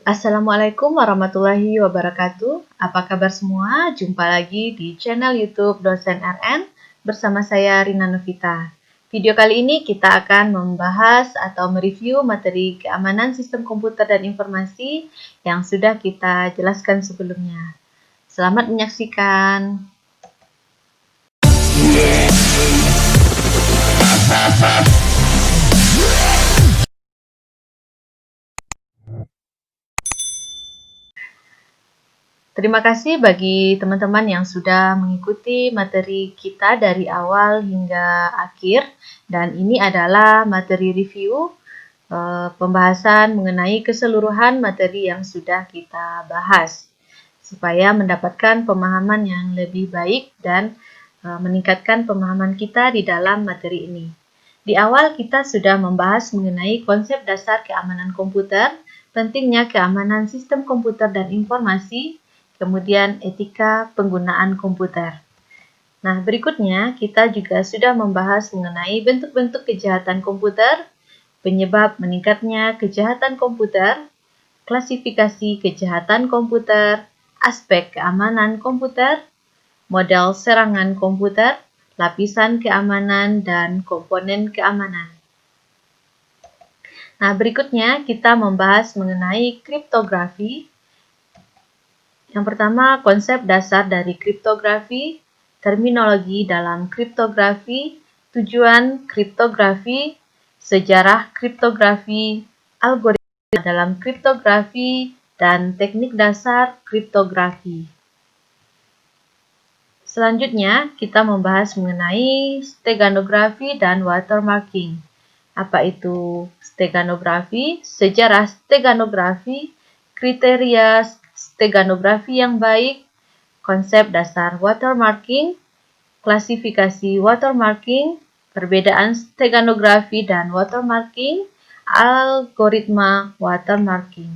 Assalamualaikum warahmatullahi wabarakatuh. Apa kabar semua? Jumpa lagi di channel YouTube Dosen RN bersama saya Rina Novita. Video kali ini kita akan membahas atau mereview materi keamanan sistem komputer dan informasi yang sudah kita jelaskan sebelumnya. Selamat menyaksikan. Terima kasih bagi teman-teman yang sudah mengikuti materi kita dari awal hingga akhir, dan ini adalah materi review pembahasan mengenai keseluruhan materi yang sudah kita bahas supaya mendapatkan pemahaman yang lebih baik dan meningkatkan pemahaman kita di dalam materi ini. Di awal kita sudah membahas mengenai konsep dasar keamanan komputer, pentingnya keamanan sistem komputer dan informasi, kemudian etika penggunaan komputer. Nah, berikutnya kita juga sudah membahas mengenai bentuk-bentuk kejahatan komputer, penyebab meningkatnya kejahatan komputer, klasifikasi kejahatan komputer, aspek keamanan komputer, model serangan komputer, lapisan keamanan, dan komponen keamanan. Nah, berikutnya kita membahas mengenai kriptografi. Yang pertama, konsep dasar dari kriptografi, terminologi dalam kriptografi, tujuan kriptografi, sejarah kriptografi, algoritma dalam kriptografi, dan teknik dasar kriptografi. Selanjutnya, kita membahas mengenai steganografi dan watermarking. Apa itu steganografi, sejarah steganografi, kriteria steganografi yang baik, konsep dasar watermarking, klasifikasi watermarking, perbedaan steganografi dan watermarking, algoritma watermarking.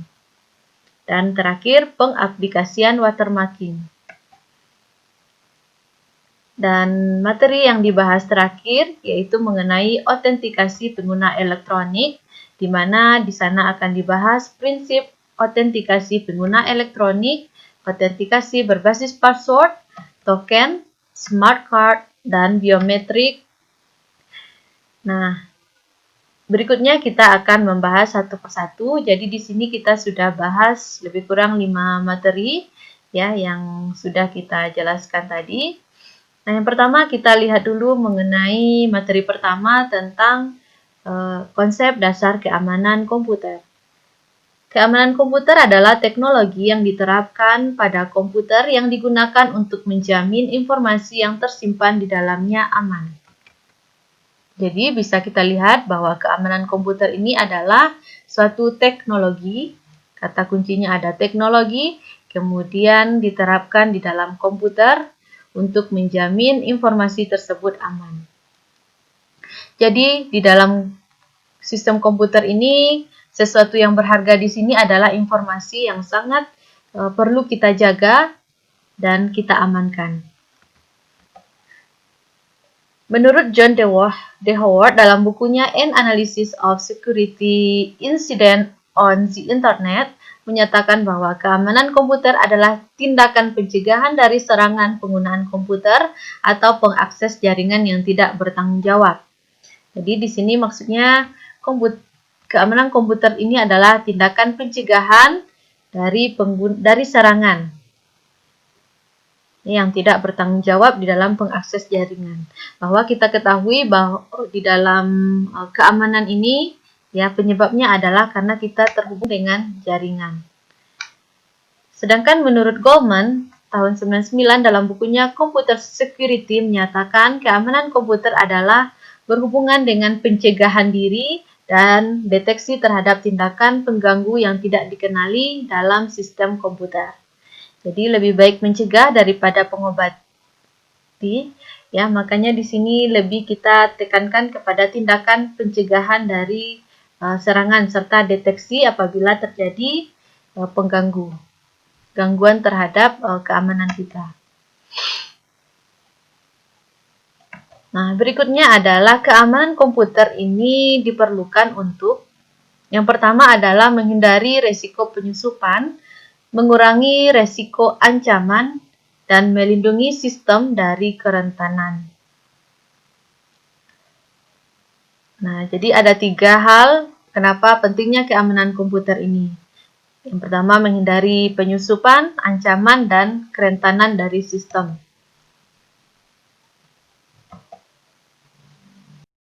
Dan terakhir, pengaplikasian watermarking. Dan materi yang dibahas terakhir yaitu mengenai autentikasi pengguna elektronik, di mana di sana akan dibahas prinsip autentikasi pengguna elektronik, autentikasi berbasis password, token, smart card, dan biometrik. Nah, berikutnya kita akan membahas satu persatu. Jadi di sini kita sudah bahas lebih kurang 5 materi ya yang sudah kita jelaskan tadi. Nah, yang pertama kita lihat dulu mengenai materi pertama tentang konsep dasar keamanan komputer. Keamanan komputer adalah teknologi yang diterapkan pada komputer yang digunakan untuk menjamin informasi yang tersimpan di dalamnya aman. Jadi bisa kita lihat bahwa keamanan komputer ini adalah suatu teknologi, kata kuncinya ada teknologi, kemudian diterapkan di dalam komputer untuk menjamin informasi tersebut aman. Jadi di dalam sistem komputer ini sesuatu yang berharga di sini adalah informasi yang sangat perlu kita jaga dan kita amankan. Menurut John DeHoward dalam bukunya An Analysis of Security Incident on the Internet menyatakan bahwa keamanan komputer adalah tindakan pencegahan dari serangan penggunaan komputer atau pengakses jaringan yang tidak bertanggung jawab. Jadi di sini maksudnya keamanan komputer ini adalah tindakan pencegahan dari serangan yang tidak bertanggung jawab di dalam pengakses jaringan. Bahwa kita ketahui bahwa di dalam keamanan ini ya penyebabnya adalah karena kita terhubung dengan jaringan. Sedangkan menurut Goldman tahun 99 dalam bukunya Computer Security menyatakan keamanan komputer adalah berhubungan dengan pencegahan diri dan deteksi terhadap tindakan pengganggu yang tidak dikenali dalam sistem komputer. Jadi lebih baik mencegah daripada pengobati. Ya, makanya di sini lebih kita tekankan kepada tindakan pencegahan dari serangan serta deteksi apabila terjadi gangguan terhadap keamanan kita. Nah, berikutnya adalah keamanan komputer ini diperlukan untuk Yang pertama adalah menghindari resiko penyusupan, mengurangi resiko ancaman, dan melindungi sistem dari kerentanan. Nah, jadi ada 3 hal kenapa pentingnya keamanan komputer ini. Yang pertama, menghindari penyusupan, ancaman, dan kerentanan dari sistem.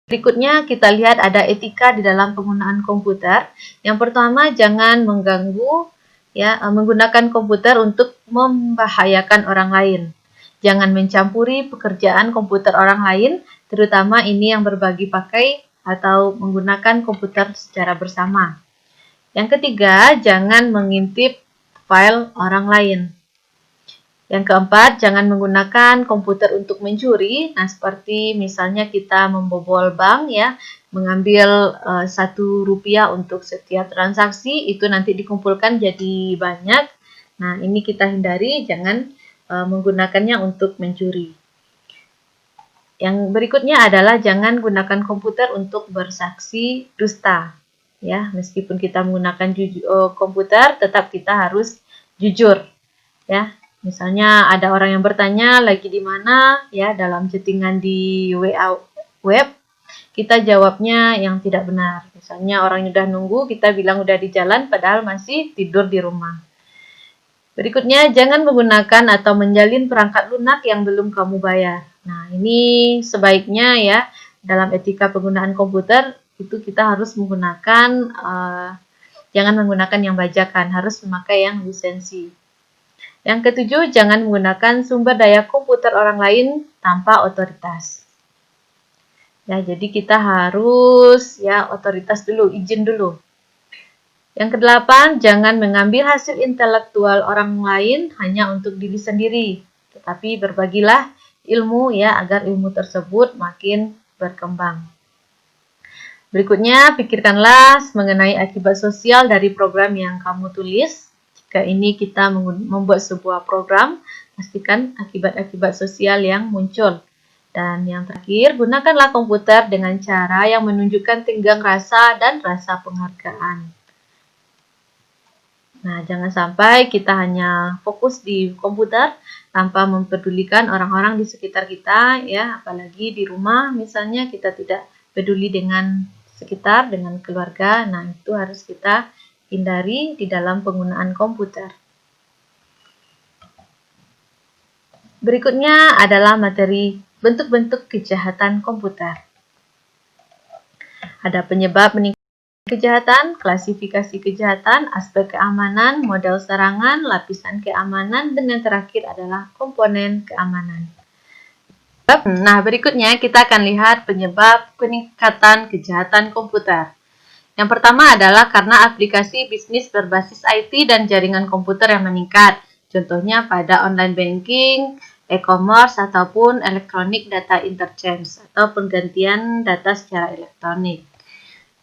Berikutnya kita lihat ada etika di dalam penggunaan komputer. Yang pertama, jangan mengganggu menggunakan komputer untuk membahayakan orang lain. Jangan mencampuri pekerjaan komputer orang lain, terutama ini yang berbagi pakai atau menggunakan komputer secara bersama. Yang ketiga, jangan mengintip file orang lain. Yang keempat, jangan menggunakan komputer untuk mencuri. Nah, seperti misalnya kita membobol bank ya, mengambil Rp1 untuk setiap transaksi, itu nanti dikumpulkan jadi banyak. Nah, ini kita hindari, jangan menggunakannya untuk mencuri. Yang berikutnya adalah jangan gunakan komputer untuk bersaksi dusta. Ya, meskipun kita menggunakan komputer, tetap kita harus jujur. Ya, misalnya ada orang yang bertanya lagi di mana, ya, dalam chattingan di WA web, kita jawabnya yang tidak benar. Misalnya orang udah nunggu, kita bilang udah di jalan, padahal masih tidur di rumah. Berikutnya, jangan menggunakan atau menjalin perangkat lunak yang belum kamu bayar. Nah, ini sebaiknya ya, dalam etika penggunaan komputer, itu kita harus menggunakan, jangan menggunakan yang bajakan, harus memakai yang lisensi. Yang ketujuh, jangan menggunakan sumber daya komputer orang lain tanpa otoritas. Ya, jadi kita harus ya otoritas dulu, izin dulu. Yang kedelapan, jangan mengambil hasil intelektual orang lain hanya untuk diri sendiri, tetapi berbagilah ilmu ya agar ilmu tersebut makin berkembang. Berikutnya, pikirkanlah mengenai akibat sosial dari program yang kamu tulis. Jika ini kita membuat sebuah program, pastikan akibat-akibat sosial yang muncul. Dan yang terakhir, gunakanlah komputer dengan cara yang menunjukkan tenggang rasa dan rasa penghargaan. Nah, jangan sampai kita hanya fokus di komputer tanpa mempedulikan orang-orang di sekitar kita, ya, apalagi di rumah misalnya kita tidak peduli dengan sekitar, dengan keluarga. Nah, itu harus kita hindari di dalam penggunaan komputer. Berikutnya adalah materi bentuk-bentuk kejahatan komputer. Ada penyebab meningkatnya kejahatan, klasifikasi kejahatan, aspek keamanan, model serangan, lapisan keamanan, dan yang terakhir adalah komponen keamanan. Nah, berikutnya kita akan lihat penyebab peningkatan kejahatan komputer. Yang pertama adalah karena aplikasi bisnis berbasis IT dan jaringan komputer yang meningkat. Contohnya pada online banking, e-commerce, ataupun electronic data interchange atau penggantian data secara elektronik.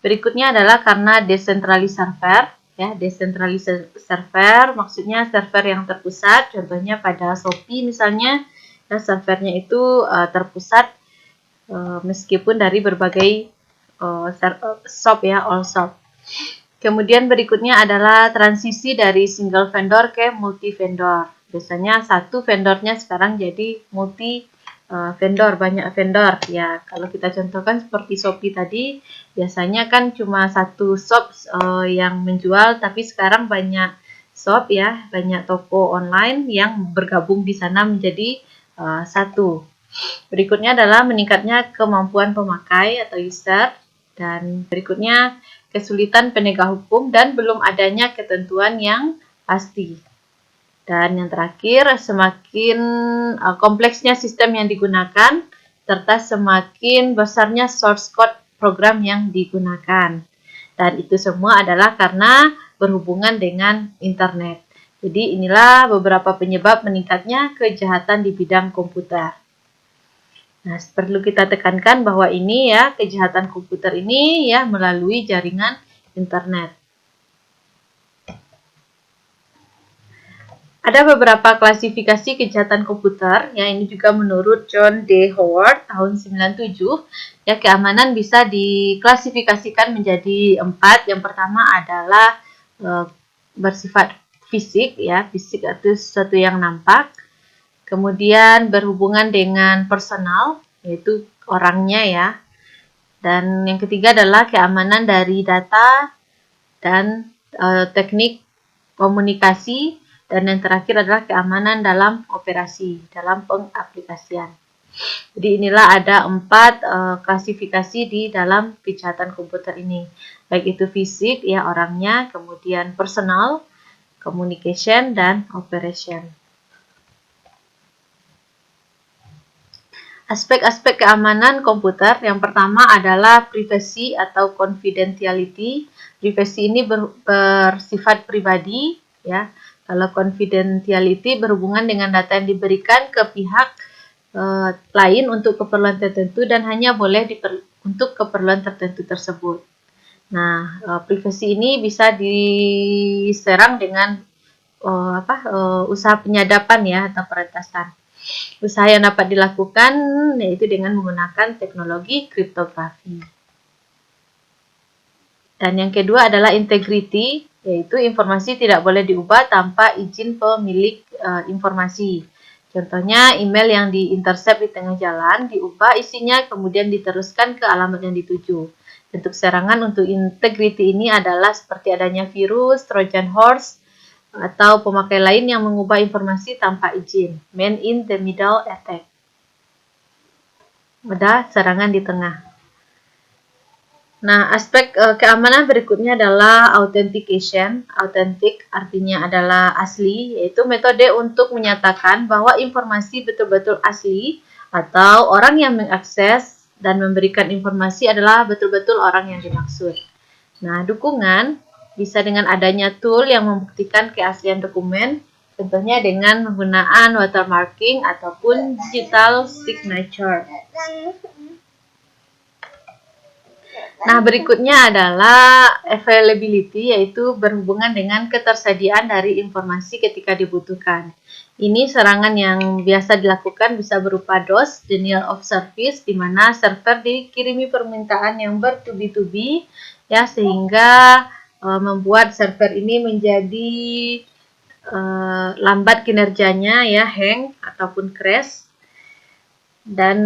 Berikutnya adalah karena desentralisasi server. Ya, desentralisasi server maksudnya server yang terpusat. Contohnya pada Shopee misalnya, ya, servernya itu terpusat meskipun dari berbagai shop ya, all shop. Kemudian berikutnya adalah transisi dari single vendor ke multi vendor. Biasanya satu vendornya sekarang jadi multi vendor, banyak vendor ya. Kalau kita contohkan seperti Shopee tadi, biasanya kan cuma satu shop yang menjual, tapi sekarang banyak shop ya, banyak toko online yang bergabung di sana menjadi satu. Berikutnya adalah meningkatnya kemampuan pemakai atau user, dan berikutnya kesulitan penegak hukum dan belum adanya ketentuan yang pasti. Dan yang terakhir, semakin kompleksnya sistem yang digunakan, serta semakin besarnya source code program yang digunakan. Dan itu semua adalah karena berhubungan dengan internet. Jadi inilah beberapa penyebab meningkatnya kejahatan di bidang komputer. Nah, perlu kita tekankan bahwa ini ya, kejahatan komputer ini ya melalui jaringan internet. Ada beberapa klasifikasi kejahatan komputer, ya ini juga menurut John D. Howard tahun 97, ya keamanan bisa diklasifikasikan menjadi 4. Yang pertama adalah bersifat fisik, ya fisik itu sesuatu yang nampak. Kemudian berhubungan dengan personal, yaitu orangnya ya. Dan yang ketiga adalah keamanan dari data dan teknik komunikasi. Dan yang terakhir adalah keamanan dalam operasi, dalam pengaplikasian. Jadi inilah ada 4 klasifikasi di dalam kejahatan komputer ini. Baik itu fisik, ya orangnya, kemudian personal, communication, dan operation. Aspek-aspek keamanan komputer yang pertama adalah privacy atau confidentiality. Privacy ini bersifat pribadi, ya. Kalau confidentiality berhubungan dengan data yang diberikan ke pihak lain untuk keperluan tertentu dan hanya boleh untuk keperluan tertentu tersebut. Nah, privasi ini bisa diserang dengan usaha penyadapan ya atau peretasan. Usaha yang dapat dilakukan yaitu dengan menggunakan teknologi kriptografi. Dan yang kedua adalah integrity, yaitu informasi tidak boleh diubah tanpa izin pemilik informasi. Contohnya email yang diintercept di tengah jalan, diubah isinya kemudian diteruskan ke alamat yang dituju. Bentuk serangan untuk integrity ini adalah seperti adanya virus, Trojan horse, atau pemakai lain yang mengubah informasi tanpa izin. Man in the middle attack. Ada serangan di tengah. Nah, aspek keamanan berikutnya adalah authentication. Authentic artinya adalah asli, yaitu metode untuk menyatakan bahwa informasi betul-betul asli atau orang yang mengakses dan memberikan informasi adalah betul-betul orang yang dimaksud. Nah, dukungan bisa dengan adanya tool yang membuktikan keaslian dokumen, contohnya dengan penggunaan watermarking ataupun digital signature. Nah, berikutnya adalah availability, yaitu berhubungan dengan ketersediaan dari informasi ketika dibutuhkan. Ini serangan yang biasa dilakukan bisa berupa DOS, denial of service, di mana server dikirimi permintaan yang bertubi-tubi, ya sehingga membuat server ini menjadi lambat kinerjanya, ya hang ataupun crash, dan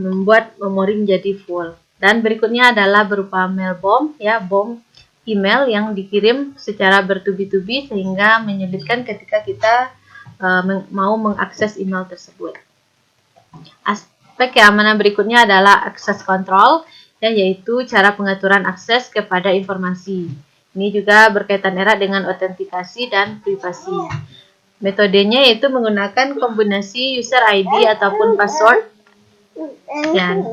membuat memori menjadi full. Dan berikutnya adalah berupa mail bomb, ya bom email yang dikirim secara bertubi-tubi sehingga menyulitkan ketika kita mau mengakses email tersebut. Aspek keamanan berikutnya adalah access control, ya, yaitu cara pengaturan akses kepada informasi. Ini juga berkaitan erat dengan autentikasi dan privasi. Metodenya yaitu menggunakan kombinasi user ID ataupun password. Dan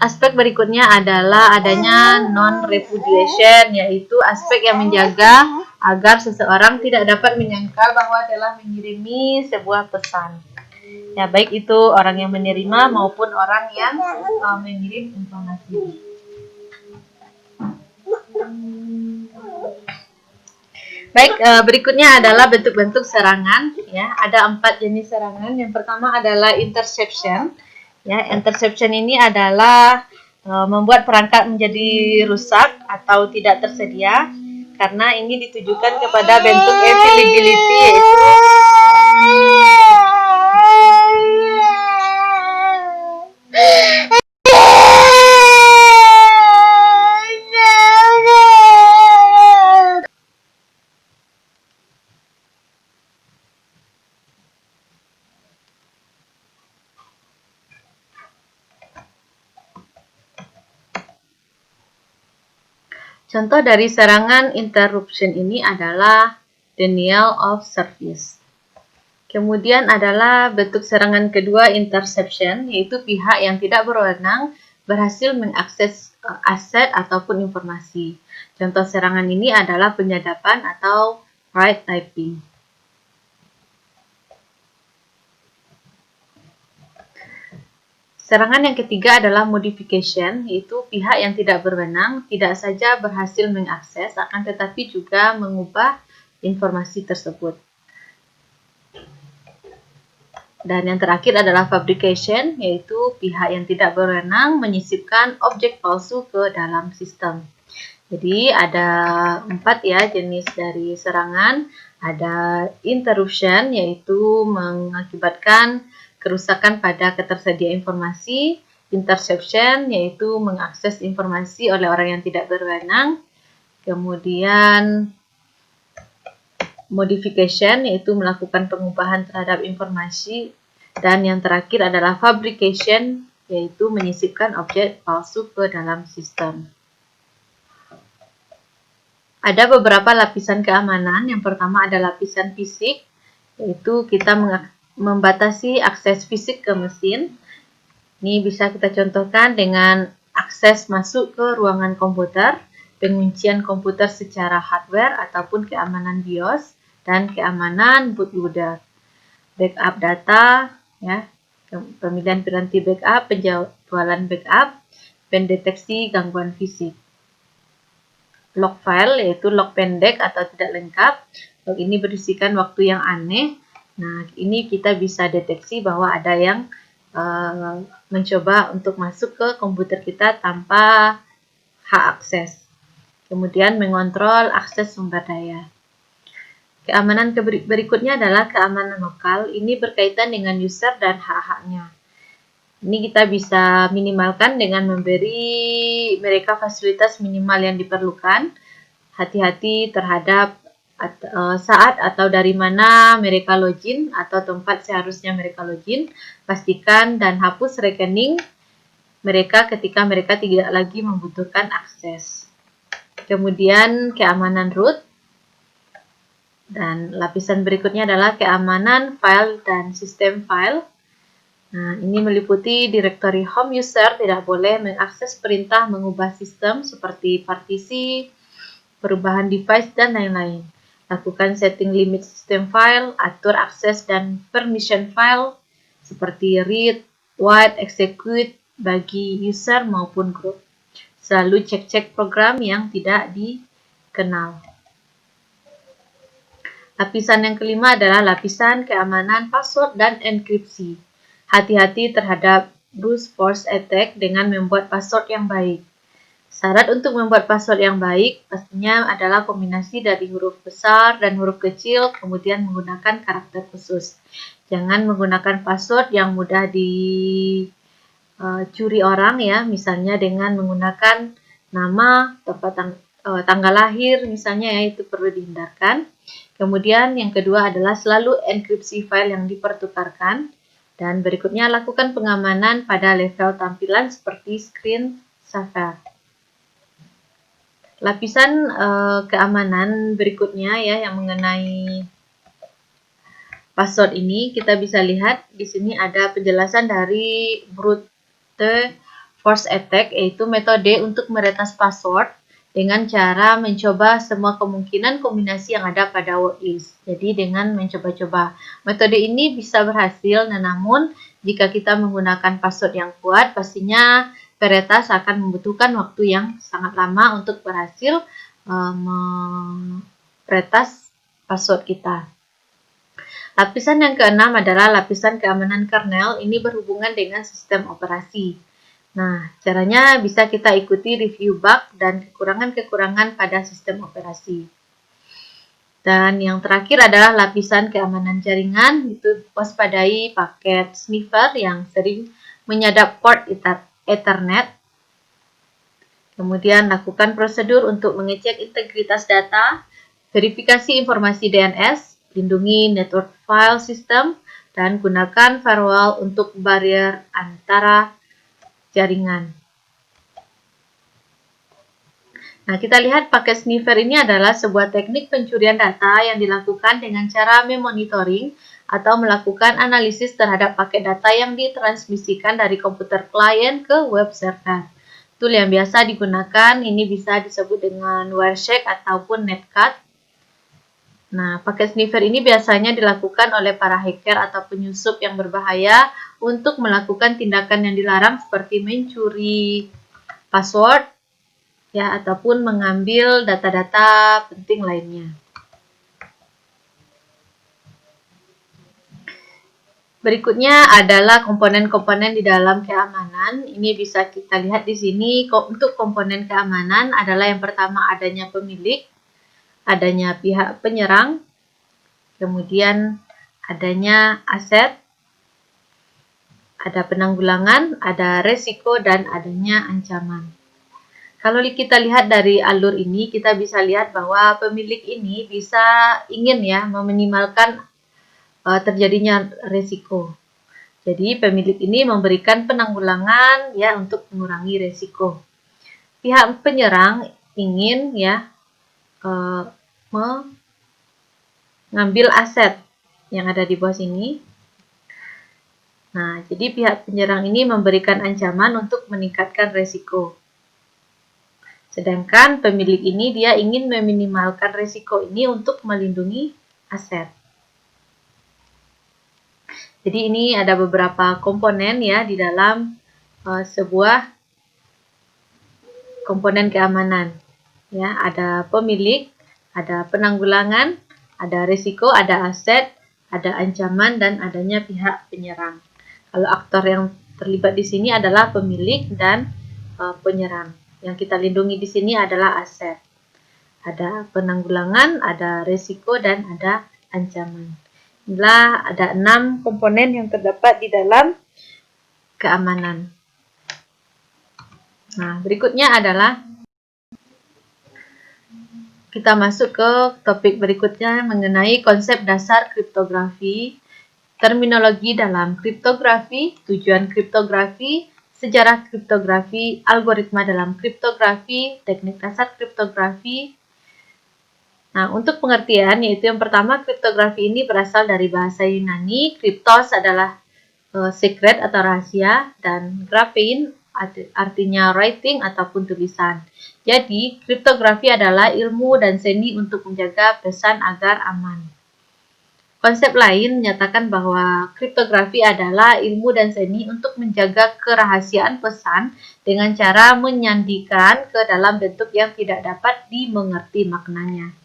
aspek berikutnya adalah adanya non-repudiation, yaitu aspek yang menjaga agar seseorang tidak dapat menyangkal bahwa telah mengirimi sebuah pesan. Ya, baik itu orang yang menerima maupun orang yang mengirim informasi. Baik, berikutnya adalah bentuk-bentuk serangan. Ya, ada 4 jenis serangan. Yang pertama adalah interception. Ya, interception ini adalah membuat perangkat menjadi rusak atau tidak tersedia karena ini ditujukan kepada bentuk availability, yaitu contoh dari serangan interruption ini adalah denial of service. Kemudian adalah bentuk serangan kedua interception, yaitu pihak yang tidak berwenang berhasil mengakses aset ataupun informasi. Contoh serangan ini adalah penyadapan atau right typing. Serangan yang ketiga adalah modification, yaitu pihak yang tidak berwenang tidak saja berhasil mengakses, akan tetapi juga mengubah informasi tersebut. Dan yang terakhir adalah fabrication, yaitu pihak yang tidak berwenang menyisipkan objek palsu ke dalam sistem. Jadi ada 4 ya jenis dari serangan. Ada interruption, yaitu mengakibatkan kerusakan pada ketersediaan informasi. Interception, yaitu mengakses informasi oleh orang yang tidak berwenang. Kemudian modification, yaitu melakukan pengubahan terhadap informasi. Dan yang terakhir adalah fabrication, yaitu menyisipkan objek palsu ke dalam sistem. Ada beberapa lapisan keamanan. Yang pertama ada lapisan fisik, yaitu kita membatasi akses fisik ke mesin. Ini bisa kita contohkan dengan akses masuk ke ruangan komputer, penguncian komputer secara hardware ataupun keamanan BIOS, dan keamanan bootloader. Backup data, ya, pemilihan piranti backup, penjadwalan backup, pendeteksi gangguan fisik. Log file, yaitu log pendek atau tidak lengkap. Log ini berisikan waktu yang aneh. Nah, ini kita bisa deteksi bahwa ada yang mencoba untuk masuk ke komputer kita tanpa hak akses. Kemudian mengontrol akses sumber daya. Keamanan berikutnya adalah keamanan lokal. Ini berkaitan dengan user dan hak-haknya. Ini kita bisa minimalkan dengan memberi mereka fasilitas minimal yang diperlukan. Hati-hati terhadap saat atau dari mana mereka login atau tempat seharusnya mereka login. Pastikan dan hapus rekening mereka ketika mereka tidak lagi membutuhkan akses. Kemudian keamanan root. Dan lapisan berikutnya adalah keamanan file dan sistem file. Nah, ini meliputi direktori home user tidak boleh mengakses perintah mengubah sistem seperti partisi, perubahan device, dan lain-lain. Lakukan setting limit system file, atur akses dan permission file seperti read, write, execute bagi user maupun group. Selalu cek-cek program yang tidak dikenal. Lapisan yang kelima adalah lapisan keamanan password dan enkripsi. Hati-hati terhadap brute force attack dengan membuat password yang baik. Syarat untuk membuat password yang baik pastinya adalah kombinasi dari huruf besar dan huruf kecil, kemudian menggunakan karakter khusus. Jangan menggunakan password yang mudah dicuri orang ya, misalnya dengan menggunakan nama, tanggal lahir misalnya ya, itu perlu dihindarkan. Kemudian yang kedua adalah selalu enkripsi file yang dipertukarkan. Dan berikutnya lakukan pengamanan pada level tampilan seperti screen saver. Lapisan keamanan berikutnya ya yang mengenai password ini kita bisa lihat di sini ada penjelasan dari brute force attack, yaitu metode untuk meretas password dengan cara mencoba semua kemungkinan kombinasi yang ada pada wordlist. Jadi dengan mencoba-coba. Metode ini bisa berhasil, namun jika kita menggunakan password yang kuat, pastinya peretas akan membutuhkan waktu yang sangat lama untuk berhasil meretas password kita. Lapisan yang keenam adalah lapisan keamanan kernel. Ini berhubungan dengan sistem operasi. Nah, caranya bisa kita ikuti review bug dan kekurangan-kekurangan pada sistem operasi. Dan yang terakhir adalah lapisan keamanan jaringan, itu waspadai paket sniffer yang sering menyadap port Ethernet. Kemudian lakukan prosedur untuk mengecek integritas data, verifikasi informasi DNS, lindungi network file system, dan gunakan firewall untuk barrier antara jaringan. Nah, kita lihat paket sniffer ini adalah sebuah teknik pencurian data yang dilakukan dengan cara memonitoring atau melakukan analisis terhadap paket data yang ditransmisikan dari komputer klien ke web server. Tool yang biasa digunakan ini bisa disebut dengan Wireshark ataupun Netcat. Nah, paket sniffer ini biasanya dilakukan oleh para hacker atau penyusup yang berbahaya untuk melakukan tindakan yang dilarang seperti mencuri password ya ataupun mengambil data-data penting lainnya. Berikutnya adalah komponen-komponen di dalam keamanan. Ini bisa kita lihat di sini. Untuk komponen keamanan adalah yang pertama adanya pemilik, adanya pihak penyerang, kemudian adanya aset, ada penanggulangan, ada resiko, dan adanya ancaman. Kalau kita lihat dari alur ini, kita bisa lihat bahwa pemilik ini bisa ingin ya meminimalkan terjadinya resiko. Jadi pemilik ini memberikan penanggulangan ya untuk mengurangi resiko. Pihak penyerang ingin ya mengambil aset yang ada di bawah sini. Nah, jadi pihak penyerang ini memberikan ancaman untuk meningkatkan resiko. Sedangkan pemilik ini dia ingin meminimalkan resiko ini untuk melindungi aset. Jadi ini ada beberapa komponen ya di dalam sebuah komponen keamanan. Ya, ada pemilik, ada penanggulangan, ada risiko, ada aset, ada ancaman, dan adanya pihak penyerang. Kalau aktor yang terlibat di sini adalah pemilik dan penyerang. Yang kita lindungi di sini adalah aset. Ada penanggulangan, ada risiko, dan ada ancaman. Inilah ada 6 komponen yang terdapat di dalam keamanan. Nah, berikutnya adalah kita masuk ke topik berikutnya mengenai konsep dasar kriptografi, terminologi dalam kriptografi, tujuan kriptografi, sejarah kriptografi, algoritma dalam kriptografi, teknik dasar kriptografi. Nah, untuk pengertian yaitu yang pertama, kriptografi ini berasal dari bahasa Yunani. Kriptos adalah secret atau rahasia, dan graphein artinya writing ataupun tulisan. Jadi, kriptografi adalah ilmu dan seni untuk menjaga pesan agar aman. Konsep lain menyatakan bahwa kriptografi adalah ilmu dan seni untuk menjaga kerahasiaan pesan dengan cara menyandikan ke dalam bentuk yang tidak dapat dimengerti maknanya.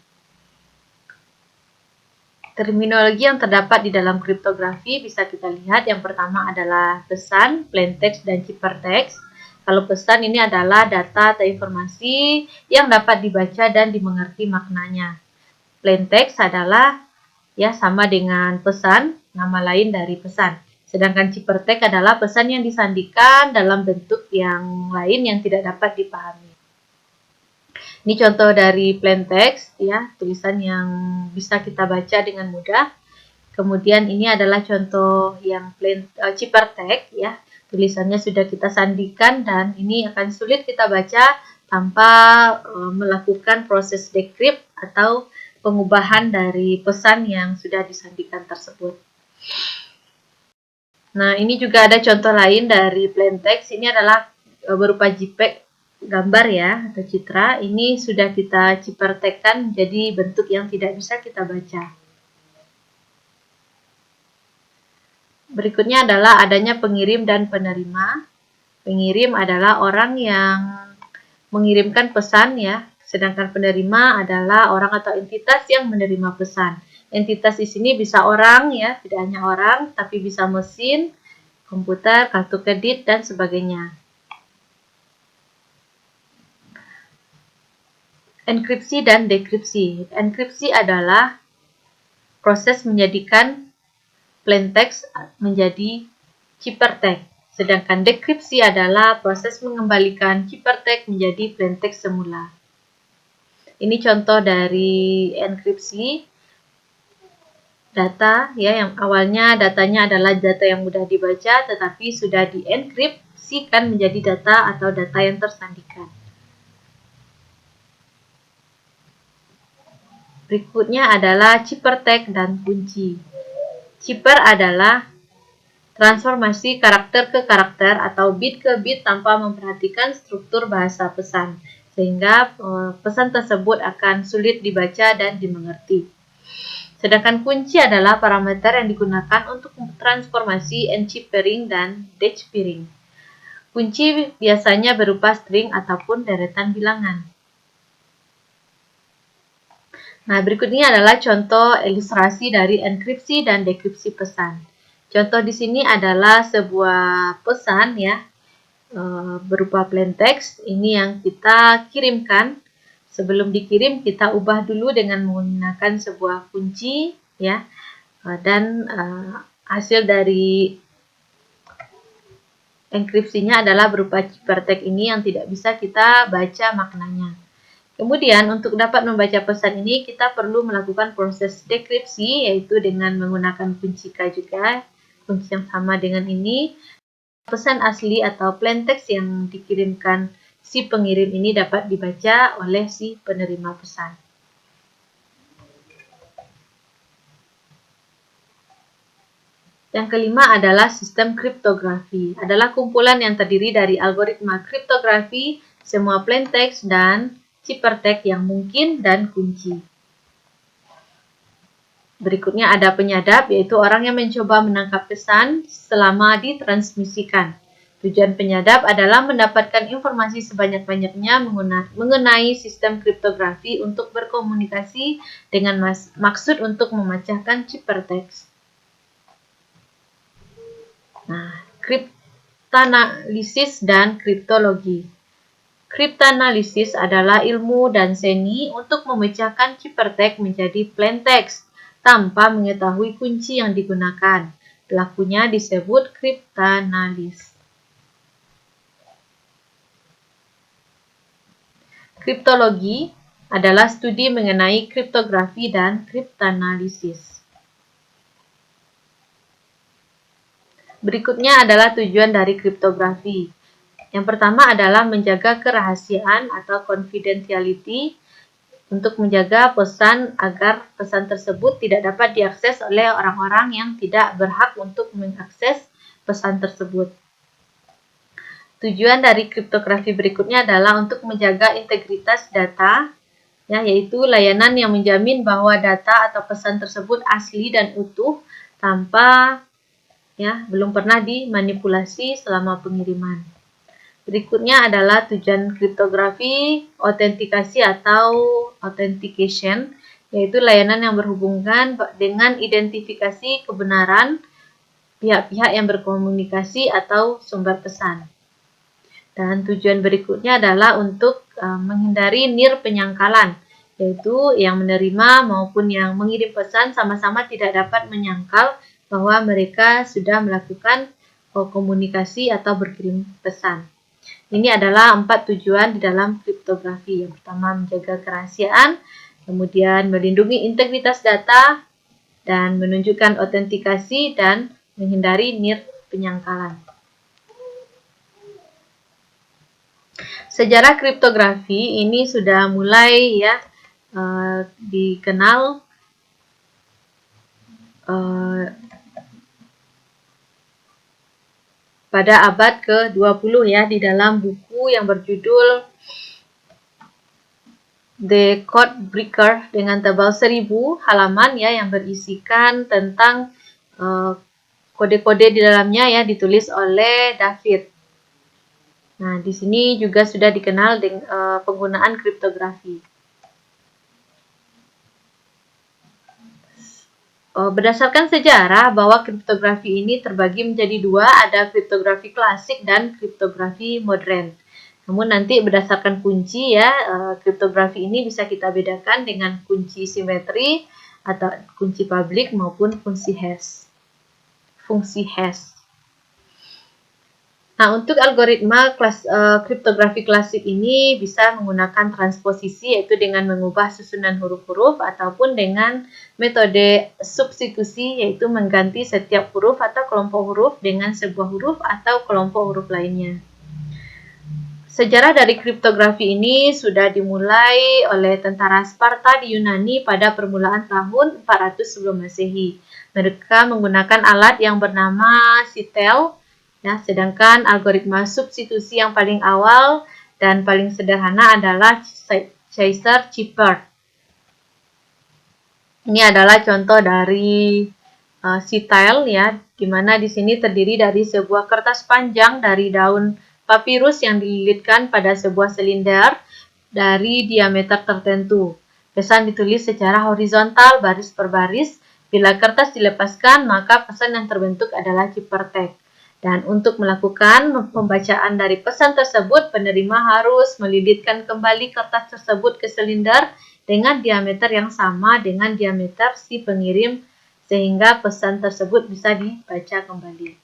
Terminologi yang terdapat di dalam kriptografi bisa kita lihat. Yang pertama adalah pesan, plaintext, dan ciphertext. Kalau pesan ini adalah data atau informasi yang dapat dibaca dan dimengerti maknanya. Plaintext adalah ya sama dengan pesan, nama lain dari pesan. Sedangkan ciphertext adalah pesan yang disandikan dalam bentuk yang lain yang tidak dapat dipahami. Ini contoh dari plaintext ya, tulisan yang bisa kita baca dengan mudah. Kemudian ini adalah contoh yang ciphertext ya, tulisannya sudah kita sandikan dan ini akan sulit kita baca tanpa melakukan proses decrypt atau pengubahan dari pesan yang sudah disandikan tersebut. Nah, ini juga ada contoh lain dari plaintext. Ini adalah berupa JPEG gambar ya atau citra. Ini sudah kita ciphertextkan menjadi bentuk yang tidak bisa kita baca. Berikutnya adalah adanya pengirim dan penerima. Pengirim adalah orang yang mengirimkan pesan ya, sedangkan penerima adalah orang atau entitas yang menerima pesan. Entitas di sini bisa orang ya, tidak hanya orang, tapi bisa mesin, komputer, kartu kredit, dan sebagainya. Enkripsi dan dekripsi. Enkripsi adalah proses menjadikan plaintext menjadi ciphertext. Sedangkan dekripsi adalah proses mengembalikan ciphertext menjadi plaintext semula. Ini contoh dari enkripsi. Data ya, yang awalnya datanya adalah data yang mudah dibaca tetapi sudah dienkripsikan menjadi data atau data yang tersandikan. Berikutnya adalah ciphertext dan kunci. Cipher adalah transformasi karakter ke karakter atau bit ke bit tanpa memperhatikan struktur bahasa pesan, sehingga pesan tersebut akan sulit dibaca dan dimengerti. Sedangkan kunci adalah parameter yang digunakan untuk transformasi enciphering dan deciphering. Kunci biasanya berupa string ataupun deretan bilangan. Nah, berikut ini adalah contoh ilustrasi dari enkripsi dan dekripsi pesan. Contoh di sini adalah sebuah pesan ya, berupa plain text. Ini yang kita kirimkan. Sebelum dikirim kita ubah dulu dengan menggunakan sebuah kunci ya, dan hasil dari enkripsinya adalah berupa ciphertext ini yang tidak bisa kita baca maknanya. Kemudian untuk dapat membaca pesan ini kita perlu melakukan proses dekripsi, yaitu dengan menggunakan kunci K juga, kunci yang sama dengan ini. Pesan asli atau plain text yang dikirimkan si pengirim ini dapat dibaca oleh si penerima pesan. Yang kelima adalah sistem kriptografi. Adalah kumpulan yang terdiri dari algoritma kriptografi, semua plain text dan ciphertext yang mungkin dan kunci. Berikutnya ada penyadap, yaitu orang yang mencoba menangkap pesan selama ditransmisikan. Tujuan penyadap adalah mendapatkan informasi sebanyak-banyaknya mengenai sistem kriptografi untuk berkomunikasi dengan maksud untuk memecahkan ciphertext. Nah, kriptanalisis dan kriptologi. Kriptanalisis adalah ilmu dan seni untuk memecahkan ciphertext menjadi plain text tanpa mengetahui kunci yang digunakan. Pelakunya disebut kriptanalis. Kriptologi adalah studi mengenai kriptografi dan kriptanalisis. Berikutnya adalah tujuan dari kriptografi. Yang pertama adalah menjaga kerahasiaan atau confidentiality, untuk menjaga pesan agar pesan tersebut tidak dapat diakses oleh orang-orang yang tidak berhak untuk mengakses pesan tersebut. Tujuan dari kriptografi berikutnya adalah untuk menjaga integritas data, ya, yaitu layanan yang menjamin bahwa data atau pesan tersebut asli dan utuh tanpa belum pernah dimanipulasi selama pengiriman. Berikutnya adalah tujuan kriptografi, autentikasi atau authentication, yaitu layanan yang berhubungan dengan identifikasi kebenaran pihak-pihak yang berkomunikasi atau sumber pesan. Dan tujuan berikutnya adalah untuk menghindari nir penyangkalan, yaitu yang menerima maupun yang mengirim pesan sama-sama tidak dapat menyangkal bahwa mereka sudah melakukan komunikasi atau berkirim pesan. Ini adalah 4 tujuan di dalam kriptografi. Yang pertama, menjaga kerahasiaan, kemudian melindungi integritas data, dan menunjukkan autentikasi dan menghindari nir penyangkalan. Sejarah kriptografi ini sudah mulai dikenal pada abad ke-20 ya, di dalam buku yang berjudul The Code Breaker dengan tebal 1000 halaman ya, yang berisikan tentang kode-kode di dalamnya ya, ditulis oleh David. Nah, di sini juga sudah dikenal dengan penggunaan kriptografi. Berdasarkan sejarah bahwa kriptografi ini terbagi menjadi dua, ada kriptografi klasik dan kriptografi modern. Namun nanti berdasarkan kunci ya, kriptografi ini bisa kita bedakan dengan kunci simetri atau kunci publik maupun fungsi hash. Nah, untuk algoritma kriptografi klasik ini bisa menggunakan transposisi, yaitu dengan mengubah susunan huruf-huruf, ataupun dengan metode substitusi, yaitu mengganti setiap huruf atau kelompok huruf dengan sebuah huruf atau kelompok huruf lainnya. Sejarah dari kriptografi ini sudah dimulai oleh tentara Sparta di Yunani pada permulaan tahun 400 sebelum Masehi. Mereka menggunakan alat yang bernama sitel. Ya, sedangkan algoritma substitusi yang paling awal dan paling sederhana adalah Caesar Cipher. Ini adalah contoh dari sitel ya, di mana di sini terdiri dari sebuah kertas panjang dari daun papirus yang dililitkan pada sebuah silinder dari diameter tertentu. Pesan ditulis secara horizontal baris per baris Bila kertas dilepaskan, maka pesan yang terbentuk adalah ciphertext. Dan untuk melakukan pembacaan dari pesan tersebut, penerima harus melilitkan kembali kertas tersebut ke silinder dengan diameter yang sama dengan diameter si pengirim, sehingga pesan tersebut bisa dibaca kembali.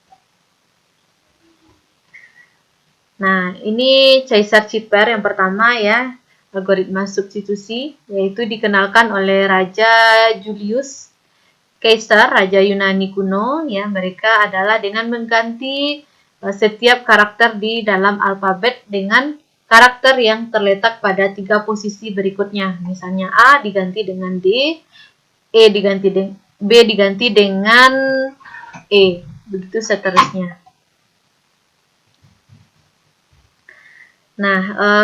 Nah, ini caesar cipher yang pertama ya, algoritma substitusi, yaitu dikenalkan oleh Raja Julius Caesar, Raja Yunani kuno. Ya, mereka adalah dengan mengganti setiap karakter di dalam alfabet dengan karakter yang terletak pada 3 posisi berikutnya. Misalnya A diganti dengan D, B diganti dengan E, begitu seterusnya. Nah,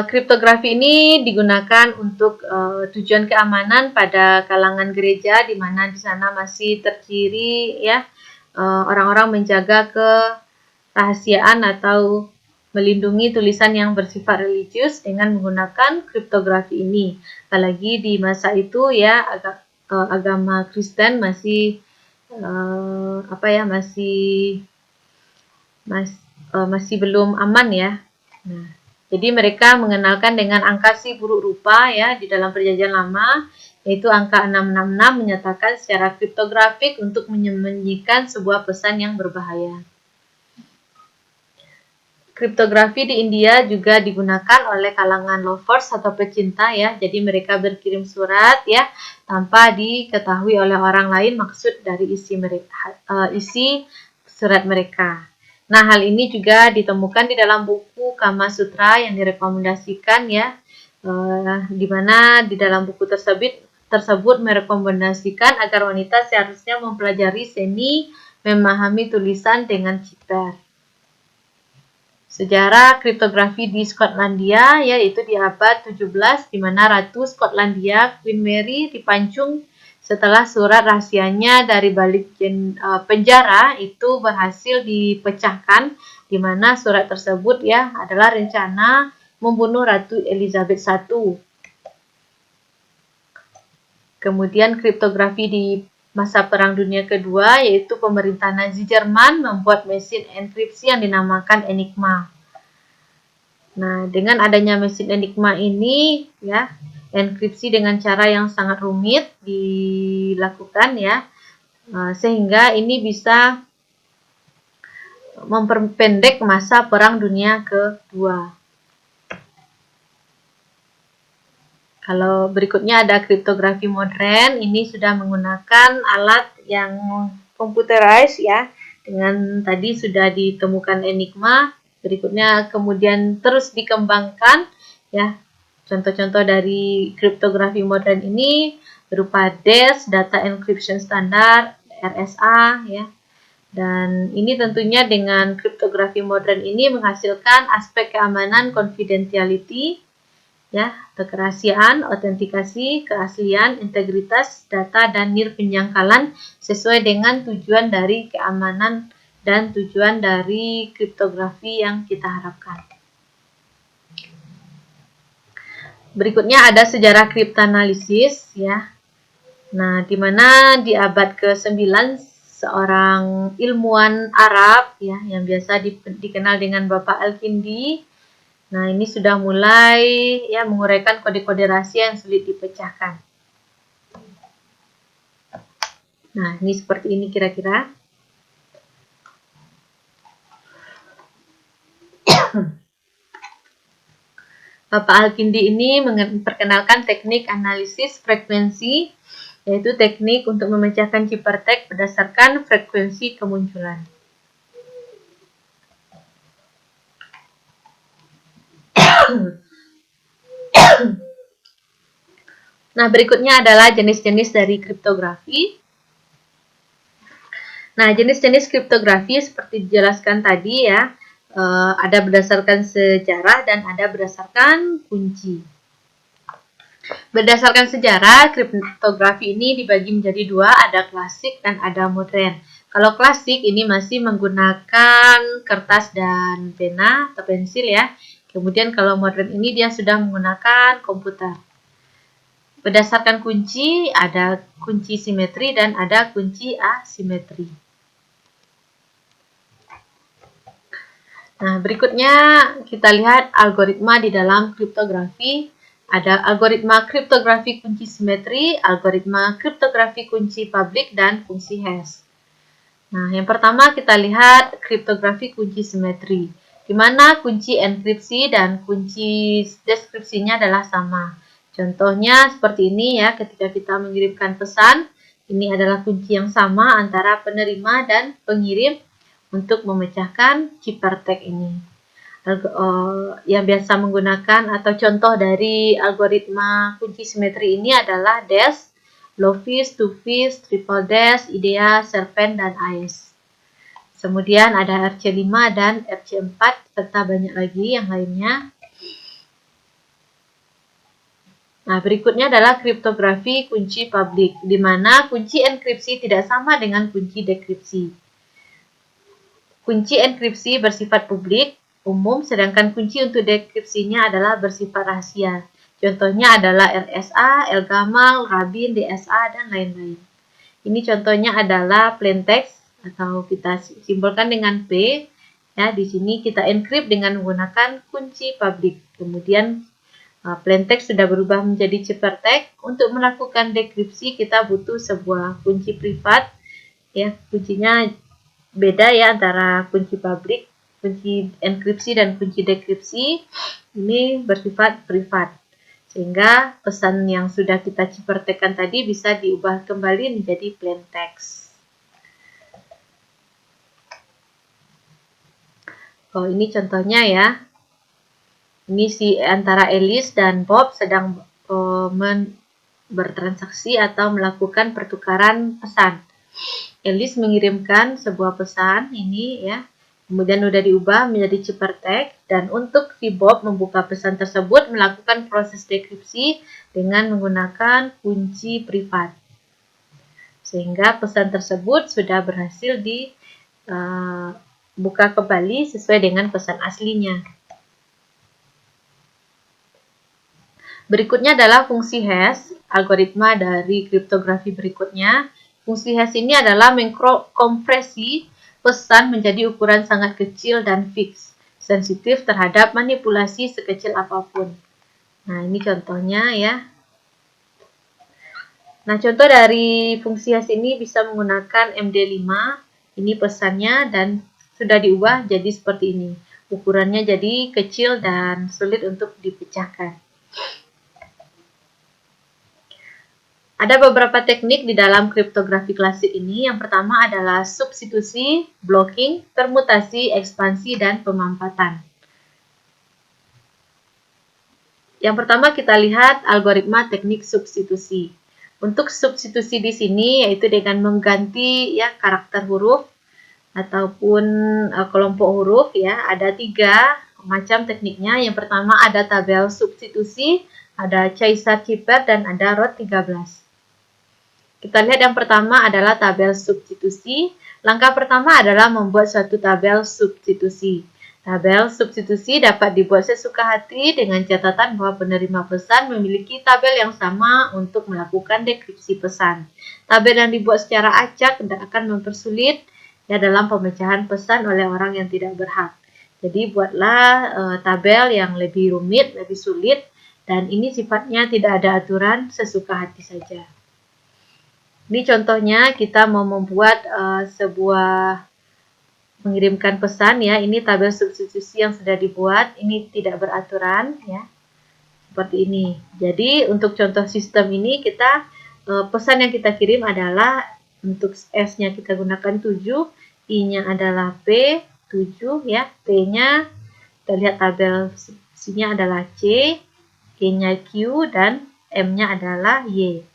kriptografi ini digunakan untuk tujuan keamanan pada kalangan gereja, di mana di sana masih terciri ya orang-orang menjaga kerahasiaan atau melindungi tulisan yang bersifat religius dengan menggunakan kriptografi ini. Apalagi di masa itu ya agama Kristen masih masih belum aman ya. Nah, jadi mereka mengenalkan dengan angka si buruk rupa ya di dalam perjanjian lama, yaitu angka 666 menyatakan secara kriptografik untuk menyembunyikan sebuah pesan yang berbahaya. Kriptografi di India juga digunakan oleh kalangan lovers atau pecinta ya. Jadi mereka berkirim surat ya tanpa diketahui oleh orang lain maksud dari isi surat mereka. Nah, hal ini juga ditemukan di dalam buku Kama Sutra yang direkomendasikan ya, di mana di dalam buku tersebut merekomendasikan agar wanita seharusnya mempelajari seni memahami tulisan dengan cipher. Sejarah kriptografi di Skotlandia yaitu di abad 17, di mana Ratu Skotlandia Queen Mary dipancung setelah surat rahasianya dari balik penjara itu berhasil dipecahkan, di mana surat tersebut ya adalah rencana membunuh Ratu Elizabeth I. Kemudian kriptografi di masa Perang Dunia Kedua, yaitu pemerintah Nazi Jerman membuat mesin enkripsi yang dinamakan Enigma. Nah, dengan adanya mesin Enigma ini ya, enkripsi dengan cara yang sangat rumit dilakukan ya, sehingga ini bisa memperpendek masa Perang Dunia Kedua. Kalau berikutnya ada kriptografi modern, ini sudah menggunakan alat yang computerized ya, dengan tadi sudah ditemukan Enigma, berikutnya kemudian terus dikembangkan ya. Contoh-contoh dari kriptografi modern ini berupa DES, Data Encryption Standard, RSA ya. Dan ini tentunya dengan kriptografi modern ini menghasilkan aspek keamanan confidentiality ya, kerahasiaan, autentikasi, keaslian, integritas data dan nirpenjangkalan sesuai dengan tujuan dari keamanan dan tujuan dari kriptografi yang kita harapkan. Berikutnya ada sejarah kriptoanalisis ya. Nah, di mana di abad ke-9 seorang ilmuwan Arab ya yang biasa dikenal dengan Bapak Al-Kindi. Nah, ini sudah mulai ya menguraikan kode-kode rahasia yang sulit dipecahkan. Nah, ini seperti ini kira-kira. Bapak Al-Kindi ini memperkenalkan teknik analisis frekuensi, yaitu teknik untuk memecahkan ciphertext berdasarkan frekuensi kemunculan. Nah, berikutnya adalah jenis-jenis dari kriptografi. Nah, jenis-jenis kriptografi seperti dijelaskan tadi ya, ada berdasarkan sejarah dan ada berdasarkan kunci. Berdasarkan sejarah, kriptografi ini dibagi menjadi dua, ada klasik dan ada modern. Kalau klasik ini masih menggunakan kertas dan pena atau pensil ya. Kemudian kalau modern ini dia sudah menggunakan komputer. berdasarkan kunci, ada kunci simetri dan ada kunci asimetri. Nah, berikutnya kita lihat algoritma di dalam kriptografi. Ada algoritma kriptografi kunci simetri, algoritma kriptografi kunci publik, dan fungsi hash. Nah, yang pertama kita lihat kriptografi kunci simetri, di mana kunci enkripsi dan kunci deskripsinya adalah sama. Contohnya seperti ini ya, ketika kita mengirimkan pesan, ini adalah kunci yang sama antara penerima dan pengirim untuk memecahkan ciphertext ini. Yang biasa menggunakan atau contoh dari algoritma kunci simetri ini adalah DES, Low-Fish, Two-Fish, Triple DES, IDEA, Serpent, dan AES. Kemudian ada RC5 dan RC4 serta banyak lagi yang lainnya. Nah, berikutnya adalah kriptografi kunci publik, di mana kunci enkripsi tidak sama dengan kunci dekripsi. Kunci enkripsi bersifat publik, umum, sedangkan kunci untuk dekripsinya adalah bersifat rahasia. Contohnya adalah RSA, Elgamal, Rabin, DSA, dan lain-lain. Ini contohnya adalah plaintext atau kita simbolkan dengan P. Ya, di sini kita encrypt dengan menggunakan kunci publik. Kemudian plaintext sudah berubah menjadi ciphertext. Untuk melakukan dekripsi kita butuh sebuah kunci privat. Ya, kuncinya beda ya antara kunci publik, kunci enkripsi dan kunci dekripsi. Ini bersifat privat. Sehingga pesan yang sudah kita ciphertext-kan tadi bisa diubah kembali menjadi plaintext. Oh, ini contohnya ya. Ini si antara Alice dan Bob sedang bertransaksi atau melakukan pertukaran pesan. Alice mengirimkan sebuah pesan ini ya. Kemudian sudah diubah menjadi ciphertext, dan untuk si Bob membuka pesan tersebut melakukan proses dekripsi dengan menggunakan kunci privat. Sehingga pesan tersebut sudah berhasil dibuka kembali sesuai dengan pesan aslinya. Berikutnya adalah fungsi hash, algoritma dari kriptografi berikutnya. Fungsi hash ini adalah mengkompresi pesan menjadi ukuran sangat kecil dan fix, sensitif terhadap manipulasi sekecil apapun. Nah, ini contohnya ya. Nah, contoh dari fungsi hash ini bisa menggunakan MD5. Ini pesannya dan sudah diubah jadi seperti ini. Ukurannya jadi kecil dan sulit untuk dipecahkan. Ada beberapa teknik di dalam kriptografi klasik ini. Yang pertama adalah substitusi, blocking, permutasi, ekspansi, dan pemampatan. Yang pertama kita lihat algoritma teknik substitusi. Untuk substitusi di sini yaitu dengan mengganti ya karakter huruf ataupun kelompok huruf ya. Ada 3 macam tekniknya. Yang pertama ada tabel substitusi, ada Caesar-Cipher, dan ada Roth 13. Kita lihat yang pertama adalah tabel substitusi. Langkah pertama adalah membuat suatu tabel substitusi. Tabel substitusi dapat dibuat sesuka hati dengan catatan bahwa penerima pesan memiliki tabel yang sama untuk melakukan dekripsi pesan. Tabel yang dibuat secara acak akan mempersulit ya dalam pemecahan pesan oleh orang yang tidak berhak. Jadi buatlah tabel yang lebih rumit, lebih sulit, dan ini sifatnya tidak ada aturan, sesuka hati saja. Ini contohnya kita mau membuat sebuah mengirimkan pesan ya. Ini tabel substitusi yang sudah dibuat. Ini tidak beraturan ya. Seperti ini. Jadi untuk contoh sistem ini kita pesan yang kita kirim adalah untuk S-nya kita gunakan 7, I-nya adalah P 7 ya. P-nya kita lihat tabel substitusinya adalah C, Q-nya Q, dan M-nya adalah Y.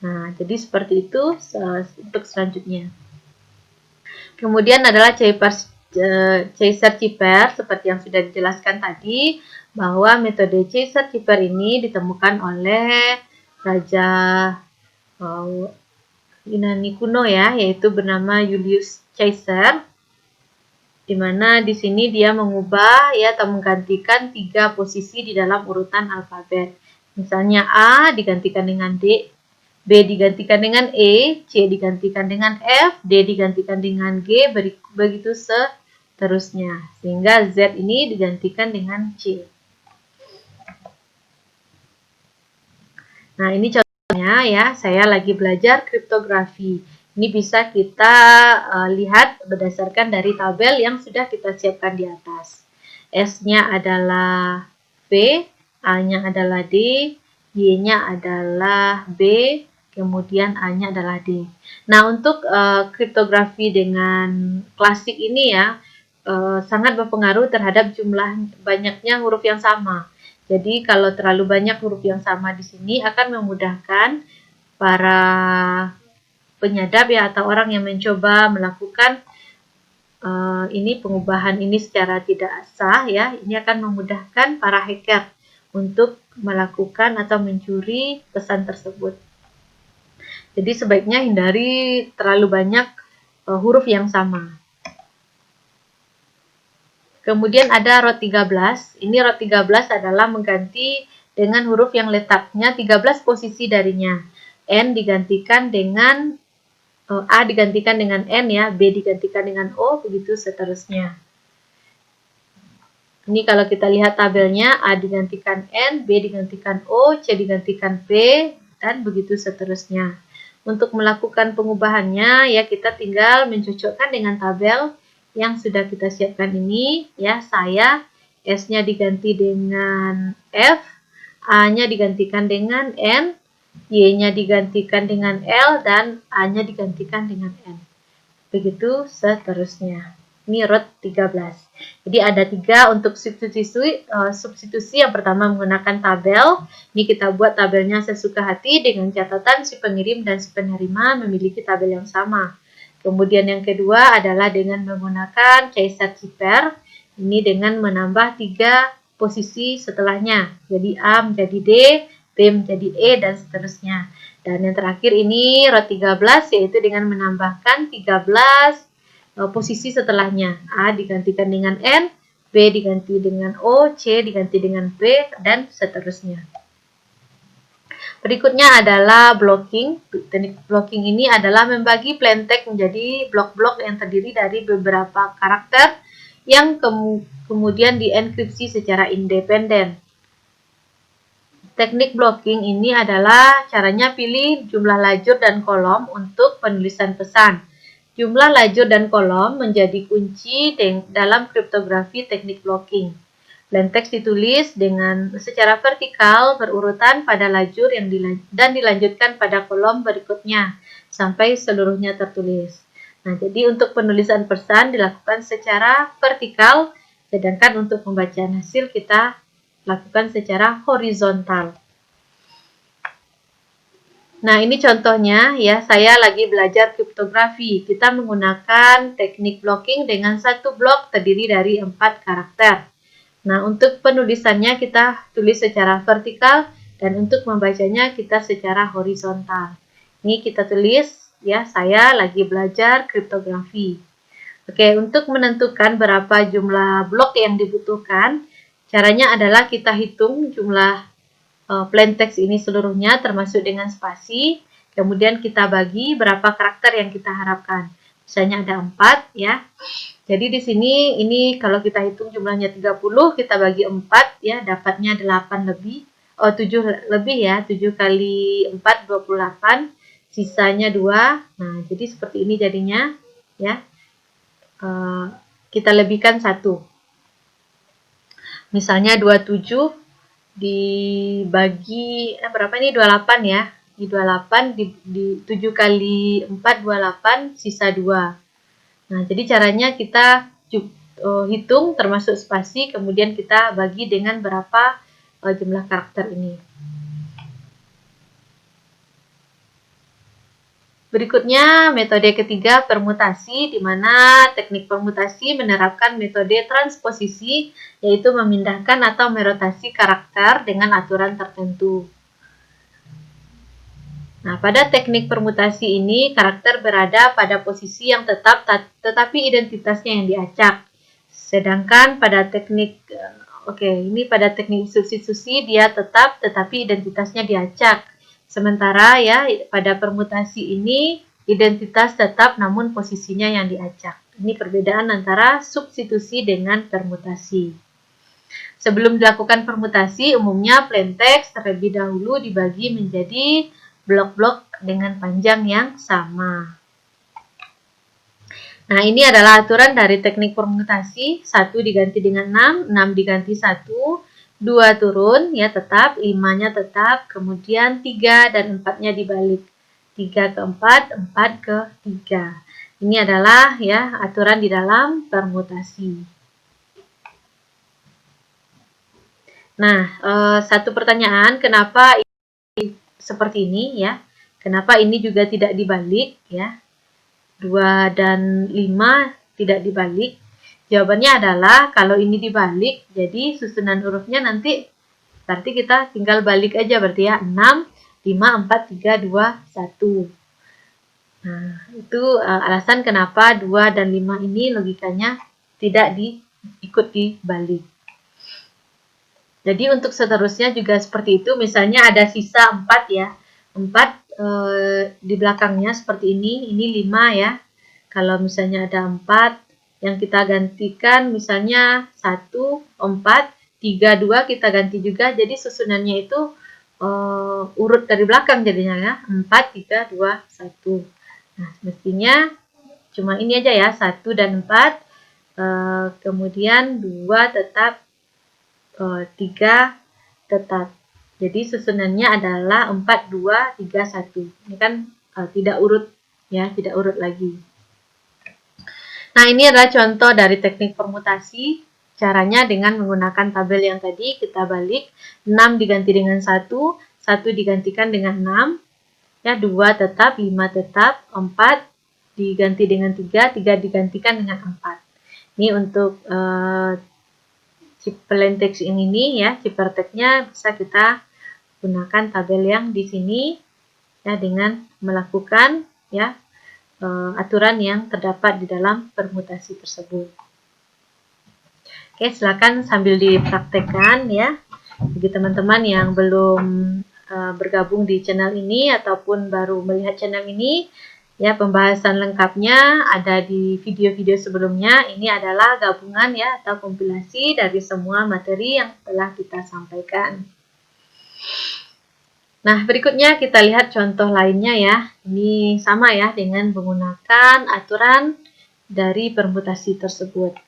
Nah, jadi seperti itu untuk selanjutnya. Kemudian adalah Caesar-Cipher, seperti yang sudah dijelaskan tadi, bahwa metode Caesar-Cipher ini ditemukan oleh Raja Yunani kuno ya, yaitu bernama Julius Caesar, di mana di sini dia mengubah ya atau menggantikan 3 posisi di dalam urutan alfabet. Misalnya A digantikan dengan D, B digantikan dengan E, C digantikan dengan F, D digantikan dengan G, begitu seterusnya. Sehingga Z ini digantikan dengan C. Nah, ini contohnya ya, saya lagi belajar kriptografi. Ini bisa kita lihat berdasarkan dari tabel yang sudah kita siapkan di atas. S-nya adalah V, A-nya adalah D, Y-nya adalah B, kemudian A-nya adalah D. Nah, untuk kriptografi dengan klasik ini ya, sangat berpengaruh terhadap jumlah banyaknya huruf yang sama. Jadi kalau terlalu banyak huruf yang sama di sini akan memudahkan para penyadap ya atau orang yang mencoba melakukan ini pengubahan ini secara tidak sah ya. Ini akan memudahkan para hacker untuk melakukan atau mencuri pesan tersebut. Jadi sebaiknya hindari terlalu banyak huruf yang sama. Kemudian ada rot 13. Ini rot 13 adalah mengganti dengan huruf yang letaknya 13 posisi darinya. N digantikan dengan A digantikan dengan N ya, B digantikan dengan O, begitu seterusnya. Ini kalau kita lihat tabelnya, A digantikan N, B digantikan O, C digantikan P, dan begitu seterusnya. Untuk melakukan pengubahannya, ya kita tinggal mencocokkan dengan tabel yang sudah kita siapkan ini. Ya, saya S-nya diganti dengan F, A-nya digantikan dengan N, Y-nya digantikan dengan L, dan A-nya digantikan dengan N. Begitu seterusnya. Ini rot 13. Jadi ada 3 untuk substitusi. Yang pertama menggunakan tabel. Ini kita buat tabelnya sesuka hati dengan catatan si pengirim dan si penerima memiliki tabel yang sama. Kemudian yang kedua adalah dengan menggunakan caesar ciper. Ini dengan menambah 3 posisi setelahnya. Jadi A menjadi D, B menjadi E, dan seterusnya. Dan yang terakhir ini rot 13 yaitu dengan menambahkan 13 posisi setelahnya. A digantikan dengan N, B diganti dengan O, C diganti dengan P, dan seterusnya. Berikutnya adalah blocking. Teknik blocking ini adalah membagi plaintext menjadi blok-blok yang terdiri dari beberapa karakter yang kemudian dienkripsi secara independen. Teknik blocking ini adalah caranya pilih jumlah lajur dan kolom untuk penulisan pesan. Jumlah lajur dan kolom menjadi kunci dalam kriptografi teknik blocking. Plaintext ditulis dengan secara vertikal berurutan pada lajur dan dilanjutkan pada kolom berikutnya sampai seluruhnya tertulis. Nah, jadi untuk penulisan pesan dilakukan secara vertikal, sedangkan untuk pembacaan hasil kita lakukan secara horizontal. Nah, ini contohnya ya, saya lagi belajar kriptografi. Kita menggunakan teknik blocking dengan satu blok terdiri dari 4 karakter. Nah, untuk penulisannya kita tulis secara vertikal dan untuk membacanya kita secara horizontal. Ini kita tulis ya, saya lagi belajar kriptografi. Oke, untuk menentukan berapa jumlah blok yang dibutuhkan, caranya adalah kita hitung jumlah plaintext ini seluruhnya termasuk dengan spasi, kemudian kita bagi berapa karakter yang kita harapkan. Misalnya ada 4 ya. Jadi di sini ini kalau kita hitung jumlahnya 30, kita bagi 4 ya, dapatnya 8 lebih. 7 lebih ya, 7 kali 4 28, sisanya 2. Nah, jadi seperti ini jadinya ya. Kita lebihkan 1. Misalnya 27 dibagi berapa ini, 28 ya. Di 28 di 7 kali 4 28, sisa 2. Nah, jadi caranya kita hitung termasuk spasi, kemudian kita bagi dengan berapa jumlah karakter ini. Berikutnya metode ketiga, permutasi, di mana teknik permutasi menerapkan metode transposisi, yaitu memindahkan atau merotasi karakter dengan aturan tertentu. Nah, pada teknik permutasi ini, karakter berada pada posisi yang tetap, tetapi identitasnya yang diacak. Sedangkan pada teknik Oke, ini pada teknik substitusi dia tetap tetapi identitasnya diacak. Sementara ya pada permutasi ini identitas tetap namun posisinya yang diacak. Ini perbedaan antara substitusi dengan permutasi. Sebelum dilakukan permutasi, umumnya plain text terlebih dahulu dibagi menjadi blok-blok dengan panjang yang sama. Nah, ini adalah aturan dari teknik permutasi. 1 diganti dengan 6, 6 diganti 1, 2 turun, ya tetap, 5-nya tetap, kemudian 3 dan 4-nya dibalik. 3 ke 4, 4 ke 3. Ini adalah ya aturan di dalam permutasi. Nah, satu pertanyaan, kenapa ini seperti ini ya? Kenapa ini juga tidak dibalik ya? 2 dan 5 tidak dibalik. Jawabannya adalah kalau ini dibalik, jadi susunan hurufnya nanti berarti kita tinggal balik aja berarti ya 6, 5, 4, 3, 2, 1. Nah, itu alasan kenapa 2 dan 5 ini logikanya tidak ikut dibalik. Jadi untuk seterusnya juga seperti itu, misalnya ada sisa 4 ya. 4 di belakangnya seperti ini 5 ya. Kalau misalnya ada 4 yang kita gantikan misalnya 1, 4, 3, 2 kita ganti juga. Jadi susunannya itu urut dari belakang jadinya ya. 4, 3, 2, 1. Nah, mestinya cuma ini aja ya, 1 dan 4. Kemudian 2 tetap, 3 tetap. Jadi susunannya adalah 4, 2, 3, 1. Ini kan tidak urut ya, tidak urut lagi. Nah, ini adalah contoh dari teknik permutasi. Caranya dengan menggunakan tabel yang tadi, kita balik. 6 diganti dengan 1, 1 digantikan dengan 6, ya 2 tetap, 5 tetap, 4 diganti dengan 3, 3 digantikan dengan 4. Ini untuk plain text yang ini ya, Ciperteknya bisa kita gunakan tabel yang di sini ya dengan melakukan ya aturan yang terdapat di dalam permutasi tersebut. Oke, silakan sambil dipraktekkan ya. Bagi teman-teman yang belum bergabung di channel ini ataupun baru melihat channel ini, ya pembahasan lengkapnya ada di video-video sebelumnya. Ini adalah gabungan ya atau kompilasi dari semua materi yang telah kita sampaikan. Nah, berikutnya kita lihat contoh lainnya ya. Ini sama ya dengan menggunakan aturan dari permutasi tersebut.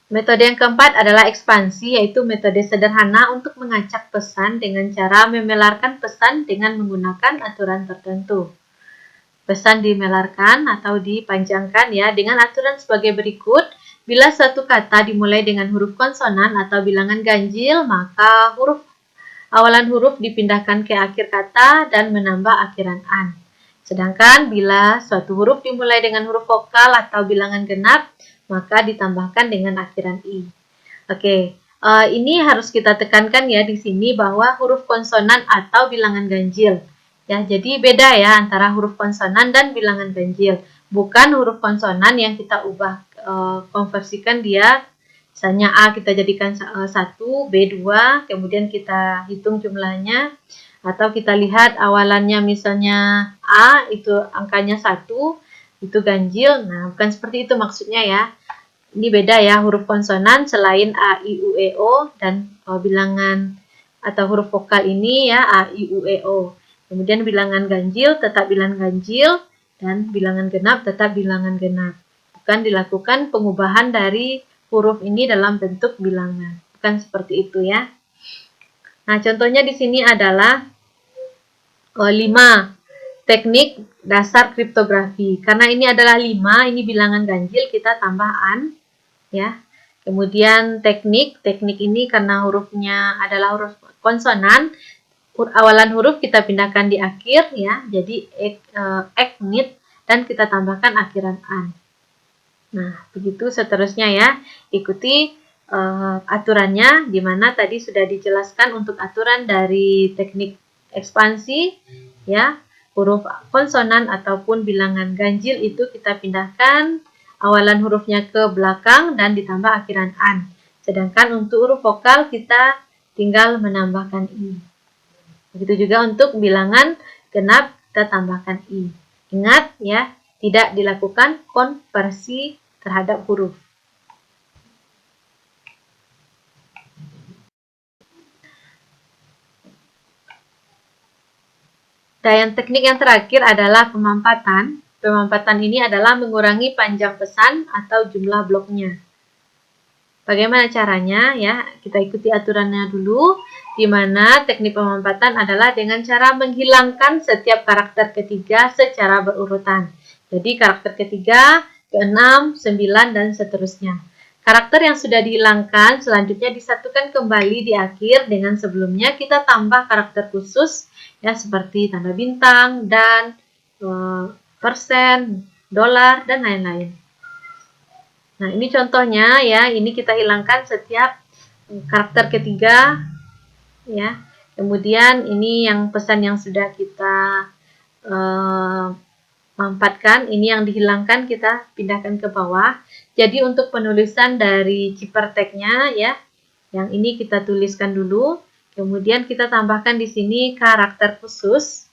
Metode yang keempat adalah ekspansi, yaitu metode sederhana untuk mengacak pesan dengan cara memelarkan pesan dengan menggunakan aturan tertentu. Pesan dimelarkan atau dipanjangkan ya dengan aturan sebagai berikut. Bila suatu kata dimulai dengan huruf konsonan atau bilangan ganjil, maka awalan huruf dipindahkan ke akhir kata dan menambah akhiran an. Sedangkan bila suatu huruf dimulai dengan huruf vokal atau bilangan genap, maka ditambahkan dengan akhiran i. Oke, ini harus kita tekankan ya di sini bahwa huruf konsonan atau bilangan ganjil. Ya, jadi beda ya antara huruf konsonan dan bilangan ganjil. Bukan huruf konsonan yang kita ubah konversikan dia, misalnya A kita jadikan 1, B 2, kemudian kita hitung jumlahnya, atau kita lihat awalannya misalnya A itu angkanya 1, itu ganjil. Nah, bukan seperti itu maksudnya ya. Ini beda ya, huruf konsonan selain A, I, U, E, O, dan bilangan atau huruf vokal ini ya A, I, U, E, O. Kemudian bilangan ganjil tetap bilangan ganjil, dan bilangan genap tetap bilangan genap. Bukan dilakukan pengubahan dari huruf ini dalam bentuk bilangan. Bukan seperti itu ya. Nah, contohnya di sini adalah 5 teknik dasar kriptografi. Karena ini adalah 5, ini bilangan ganjil, kita tambah an ya. Kemudian teknik ini karena hurufnya adalah huruf konsonan, awalan huruf kita pindahkan di akhir ya. Jadi eknit dan kita tambahkan akhiran an. Nah, begitu seterusnya ya. Ikuti aturannya, di mana tadi sudah dijelaskan untuk aturan dari teknik ekspansi, ya, huruf konsonan ataupun bilangan ganjil itu kita pindahkan awalan hurufnya ke belakang dan ditambah akhiran an. Sedangkan untuk huruf vokal kita tinggal menambahkan i. Begitu juga untuk bilangan genap kita tambahkan i. Ingat ya, tidak dilakukan konversi terhadap huruf. Dan teknik yang terakhir adalah pemampatan. Pemampatan ini adalah mengurangi panjang pesan atau jumlah bloknya. Bagaimana caranya? Ya, kita ikuti aturannya dulu, di mana teknik pemampatan adalah dengan cara menghilangkan setiap karakter ketiga secara berurutan. Jadi karakter ketiga, ke-6, 9, dan seterusnya. Karakter yang sudah dihilangkan selanjutnya disatukan kembali di akhir dengan sebelumnya kita tambah karakter khusus ya seperti tanda bintang dan persen, dolar, dan lain-lain. Nah, ini contohnya ya, ini kita hilangkan setiap karakter ketiga ya. Kemudian ini yang pesan yang sudah kita mampatkan, ini yang dihilangkan kita pindahkan ke bawah. Jadi untuk penulisan dari ciperteknya ya, yang ini kita tuliskan dulu. Kemudian kita tambahkan di sini karakter khusus.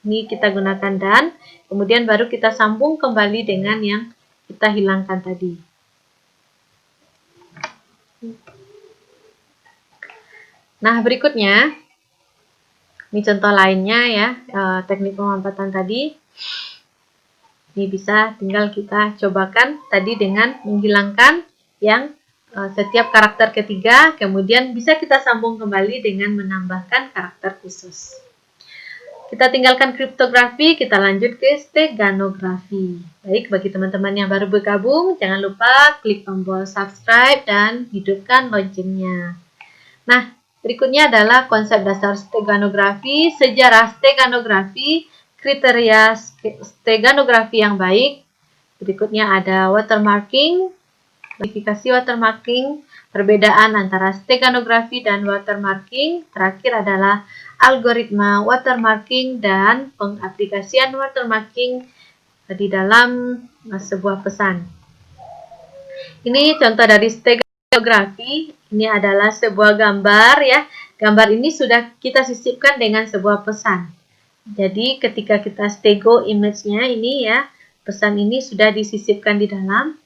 Ini kita gunakan dan, kemudian baru kita sambung kembali dengan yang kita hilangkan tadi. Nah, berikutnya, ini contoh lainnya ya, teknik pemampatan tadi. Ini bisa tinggal kita cobakan tadi dengan menghilangkan yang setiap karakter ketiga, kemudian bisa kita sambung kembali dengan menambahkan karakter khusus. Kita tinggalkan kriptografi, kita lanjut ke steganografi. Baik, bagi teman-teman yang baru bergabung, jangan lupa klik tombol subscribe dan hidupkan loncengnya. Nah, berikutnya adalah konsep dasar steganografi, sejarah steganografi, kriteria steganografi yang baik. Berikutnya ada watermarking, klasifikasi watermarking, perbedaan antara steganografi dan watermarking. Terakhir adalah algoritma watermarking dan pengaplikasian watermarking di dalam sebuah pesan. Ini contoh dari steganografi. Ini adalah sebuah gambar ya. Gambar ini sudah kita sisipkan dengan sebuah pesan. Jadi ketika kita stego image-nya ini ya, pesan ini sudah disisipkan di dalam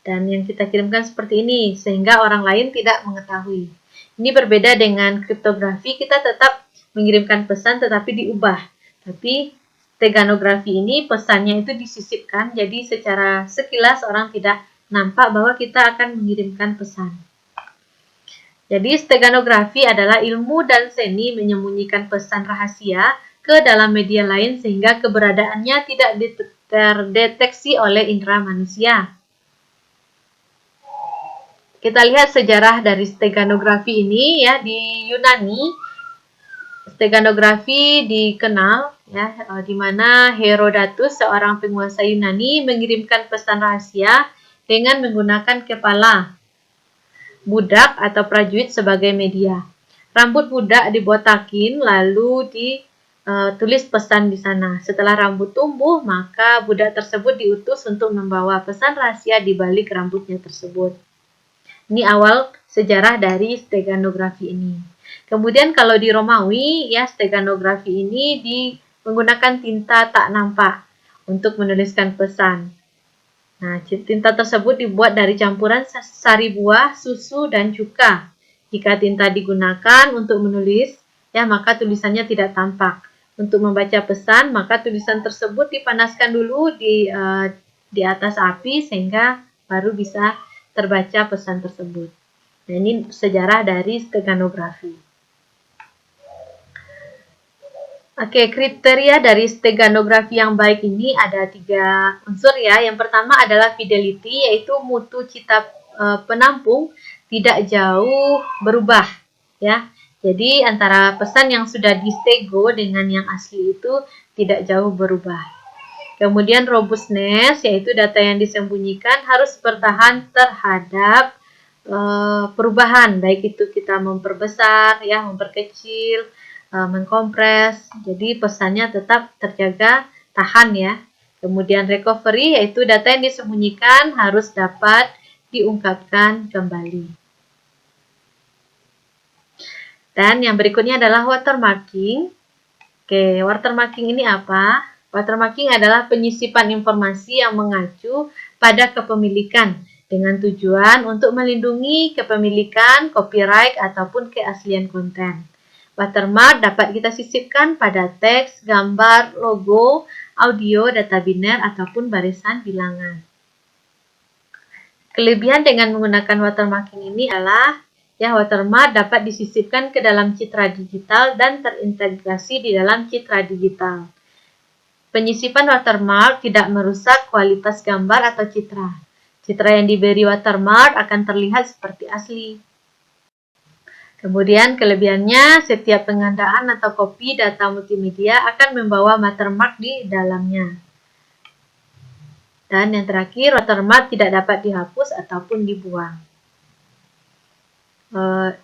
dan yang kita kirimkan seperti ini sehingga orang lain tidak mengetahui. Ini berbeda dengan kriptografi, kita tetap mengirimkan pesan tetapi diubah. Tapi steganografi ini pesannya itu disisipkan, jadi secara sekilas orang tidak nampak bahwa kita akan mengirimkan pesan. Jadi steganografi adalah ilmu dan seni menyembunyikan pesan rahasia ke dalam media lain sehingga keberadaannya tidak terdeteksi oleh indera manusia. Kita lihat sejarah dari steganografi ini ya, di Yunani. Steganografi dikenal ya, di mana Herodotus, seorang penguasa Yunani, mengirimkan pesan rahasia dengan menggunakan kepala budak atau prajurit sebagai media. Rambut budak dibotakin lalu ditulis pesan di sana. Setelah rambut tumbuh, maka budak tersebut diutus untuk membawa pesan rahasia di balik rambutnya tersebut. Ini awal sejarah dari steganografi ini. Kemudian kalau di Romawi, ya steganografi ini menggunakan tinta tak nampak untuk menuliskan pesan. Nah, tinta tersebut dibuat dari campuran sari buah, susu, dan cuka. Jika tinta digunakan untuk menulis, ya maka tulisannya tidak tampak. Untuk membaca pesan, maka tulisan tersebut dipanaskan dulu di atas api sehingga baru bisa terbaca pesan tersebut. Nah, ini sejarah dari steganografi. Oke, kriteria dari steganografi yang baik ini ada 3 unsur ya. Yang pertama adalah fidelity, yaitu mutu cita penampung tidak jauh berubah ya. Jadi antara pesan yang sudah distego dengan yang asli itu tidak jauh berubah. Kemudian robustness, yaitu data yang disembunyikan harus bertahan terhadap perubahan, baik itu kita memperbesar ya, memperkecil, mengkompres, jadi pesannya tetap terjaga tahan ya. Kemudian recovery yaitu data yang disembunyikan harus dapat diungkapkan kembali. Dan yang berikutnya adalah watermarking. Oke, watermarking ini apa? Watermarking adalah penyisipan informasi yang mengacu pada kepemilikan dengan tujuan untuk melindungi kepemilikan, copyright, ataupun keaslian konten. Watermark dapat kita sisipkan pada teks, gambar, logo, audio, data biner, ataupun barisan bilangan. Kelebihan dengan menggunakan watermarking ini adalah watermark dapat disisipkan ke dalam citra digital dan terintegrasi di dalam citra digital. Penyisipan watermark tidak merusak kualitas gambar atau citra. Citra yang diberi watermark akan terlihat seperti asli. Kemudian kelebihannya, setiap pengadaan atau copy data multimedia akan membawa watermark di dalamnya. Dan yang terakhir, watermark tidak dapat dihapus ataupun dibuang.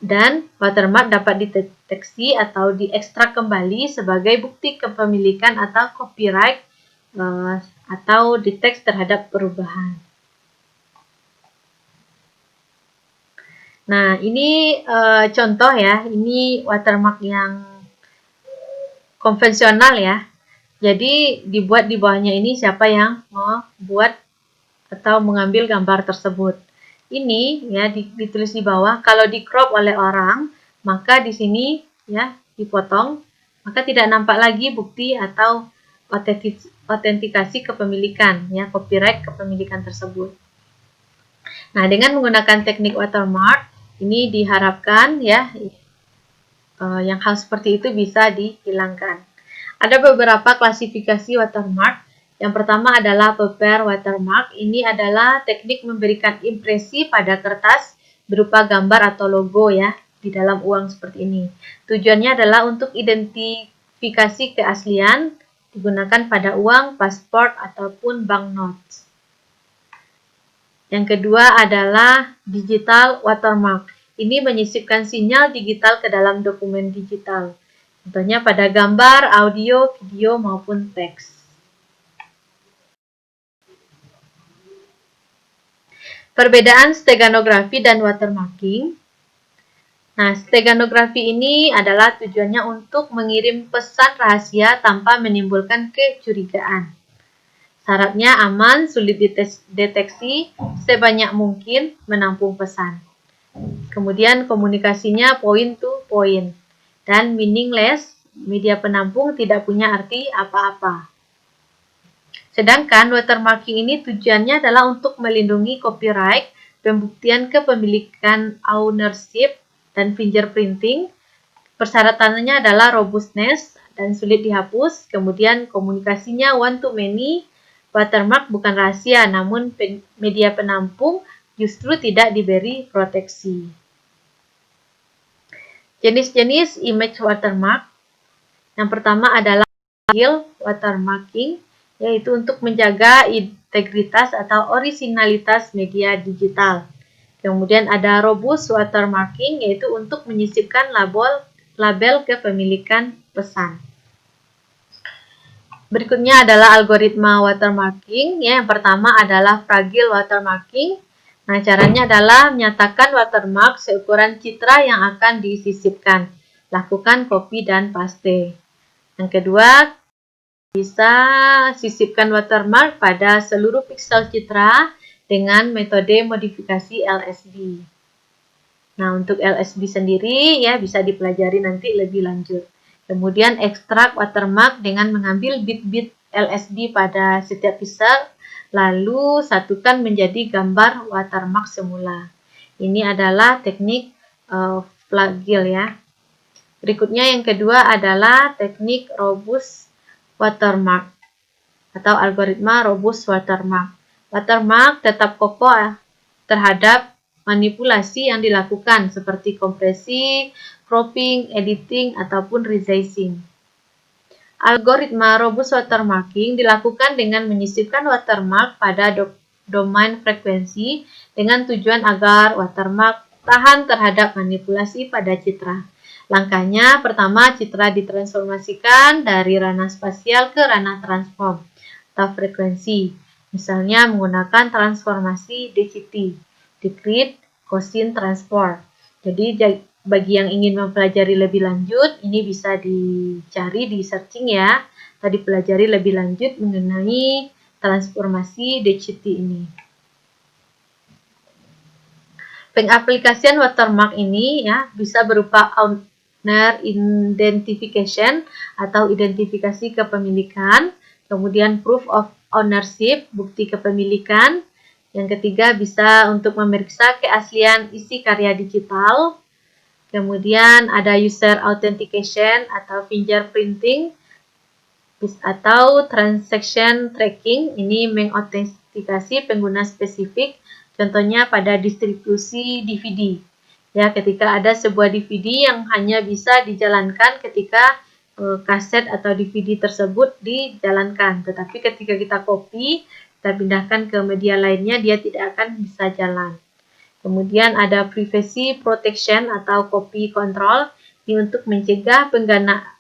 Dan watermark dapat dideteksi atau diekstrak kembali sebagai bukti kepemilikan atau copyright atau di teks terhadap perubahan. Nah, ini contoh ya, ini watermark yang konvensional ya. Jadi dibuat di bawahnya ini siapa yang membuat atau mengambil gambar tersebut. Ini ya ditulis di bawah, kalau di crop oleh orang, maka di sini ya dipotong, maka tidak nampak lagi bukti atau autentikasi kepemilikan ya, copyright kepemilikan tersebut. Nah, dengan menggunakan teknik watermark ini diharapkan ya yang hal seperti itu bisa dihilangkan. Ada beberapa klasifikasi watermark. Yang pertama adalah paper watermark. Ini adalah teknik memberikan impresi pada kertas berupa gambar atau logo ya di dalam uang seperti ini. Tujuannya adalah untuk identifikasi keaslian, digunakan pada uang, paspor ataupun banknotes. Yang kedua adalah digital watermark. Ini menyisipkan sinyal digital ke dalam dokumen digital. Contohnya pada gambar, audio, video, maupun teks. Perbedaan steganografi dan watermarking. Nah, steganografi ini adalah tujuannya untuk mengirim pesan rahasia tanpa menimbulkan kecurigaan. Syaratnya aman, sulit dideteksi, sebanyak mungkin menampung pesan. Kemudian komunikasinya point to point. Dan meaningless, media penampung tidak punya arti apa-apa. Sedangkan watermarking ini tujuannya adalah untuk melindungi copyright, pembuktian kepemilikan ownership, dan fingerprinting. Persyaratannya adalah robustness dan sulit dihapus. Kemudian komunikasinya one to many. Watermark bukan rahasia, namun media penampung justru tidak diberi proteksi. Jenis-jenis image watermark. Yang pertama adalah fragile watermarking, yaitu untuk menjaga integritas atau orisinalitas media digital. Kemudian ada robust watermarking, yaitu untuk menyisipkan label kepemilikan pesan. Berikutnya adalah algoritma watermarking. Yang pertama adalah fragile watermarking. Nah, caranya adalah menyatakan watermark seukuran citra yang akan disisipkan. Lakukan copy dan paste. Yang kedua, bisa sisipkan watermark pada seluruh piksel citra dengan metode modifikasi LSD. Nah, untuk LSD sendiri ya bisa dipelajari nanti lebih lanjut. Kemudian ekstrak watermark dengan mengambil bit-bit LSD pada setiap piksel, lalu satukan menjadi gambar watermark semula. Ini adalah teknik fragile ya. Berikutnya yang kedua adalah teknik robust watermark atau algoritma robust watermark. Watermark tetap kokoh terhadap manipulasi yang dilakukan seperti kompresi, cropping, editing, ataupun resizing. Algoritma robust watermarking dilakukan dengan menyisipkan watermark pada domain frekuensi dengan tujuan agar watermark tahan terhadap manipulasi pada citra. Langkahnya, pertama, citra ditransformasikan dari ranah spasial ke ranah transform. atau frekuensi. Misalnya menggunakan transformasi DCT, Discrete Gaussian Transform. Jadi bagi yang ingin mempelajari lebih lanjut, ini bisa dicari di searching ya. Tadi pelajari lebih lanjut mengenai transformasi DCT ini. Pengaplikasian watermark ini ya bisa berupa owner identification atau identifikasi kepemilikan, kemudian proof of ownership, bukti kepemilikan. Yang ketiga bisa untuk memeriksa keaslian isi karya digital. Kemudian ada user authentication atau fingerprinting atau transaction tracking, ini mengautentikasi pengguna spesifik, contohnya pada distribusi DVD. Ya, ketika ada sebuah DVD yang hanya bisa dijalankan ketika kaset atau DVD tersebut dijalankan, tetapi ketika kita copy, kita pindahkan ke media lainnya, dia tidak akan bisa jalan. Kemudian ada privacy protection atau copy control, ini untuk mencegah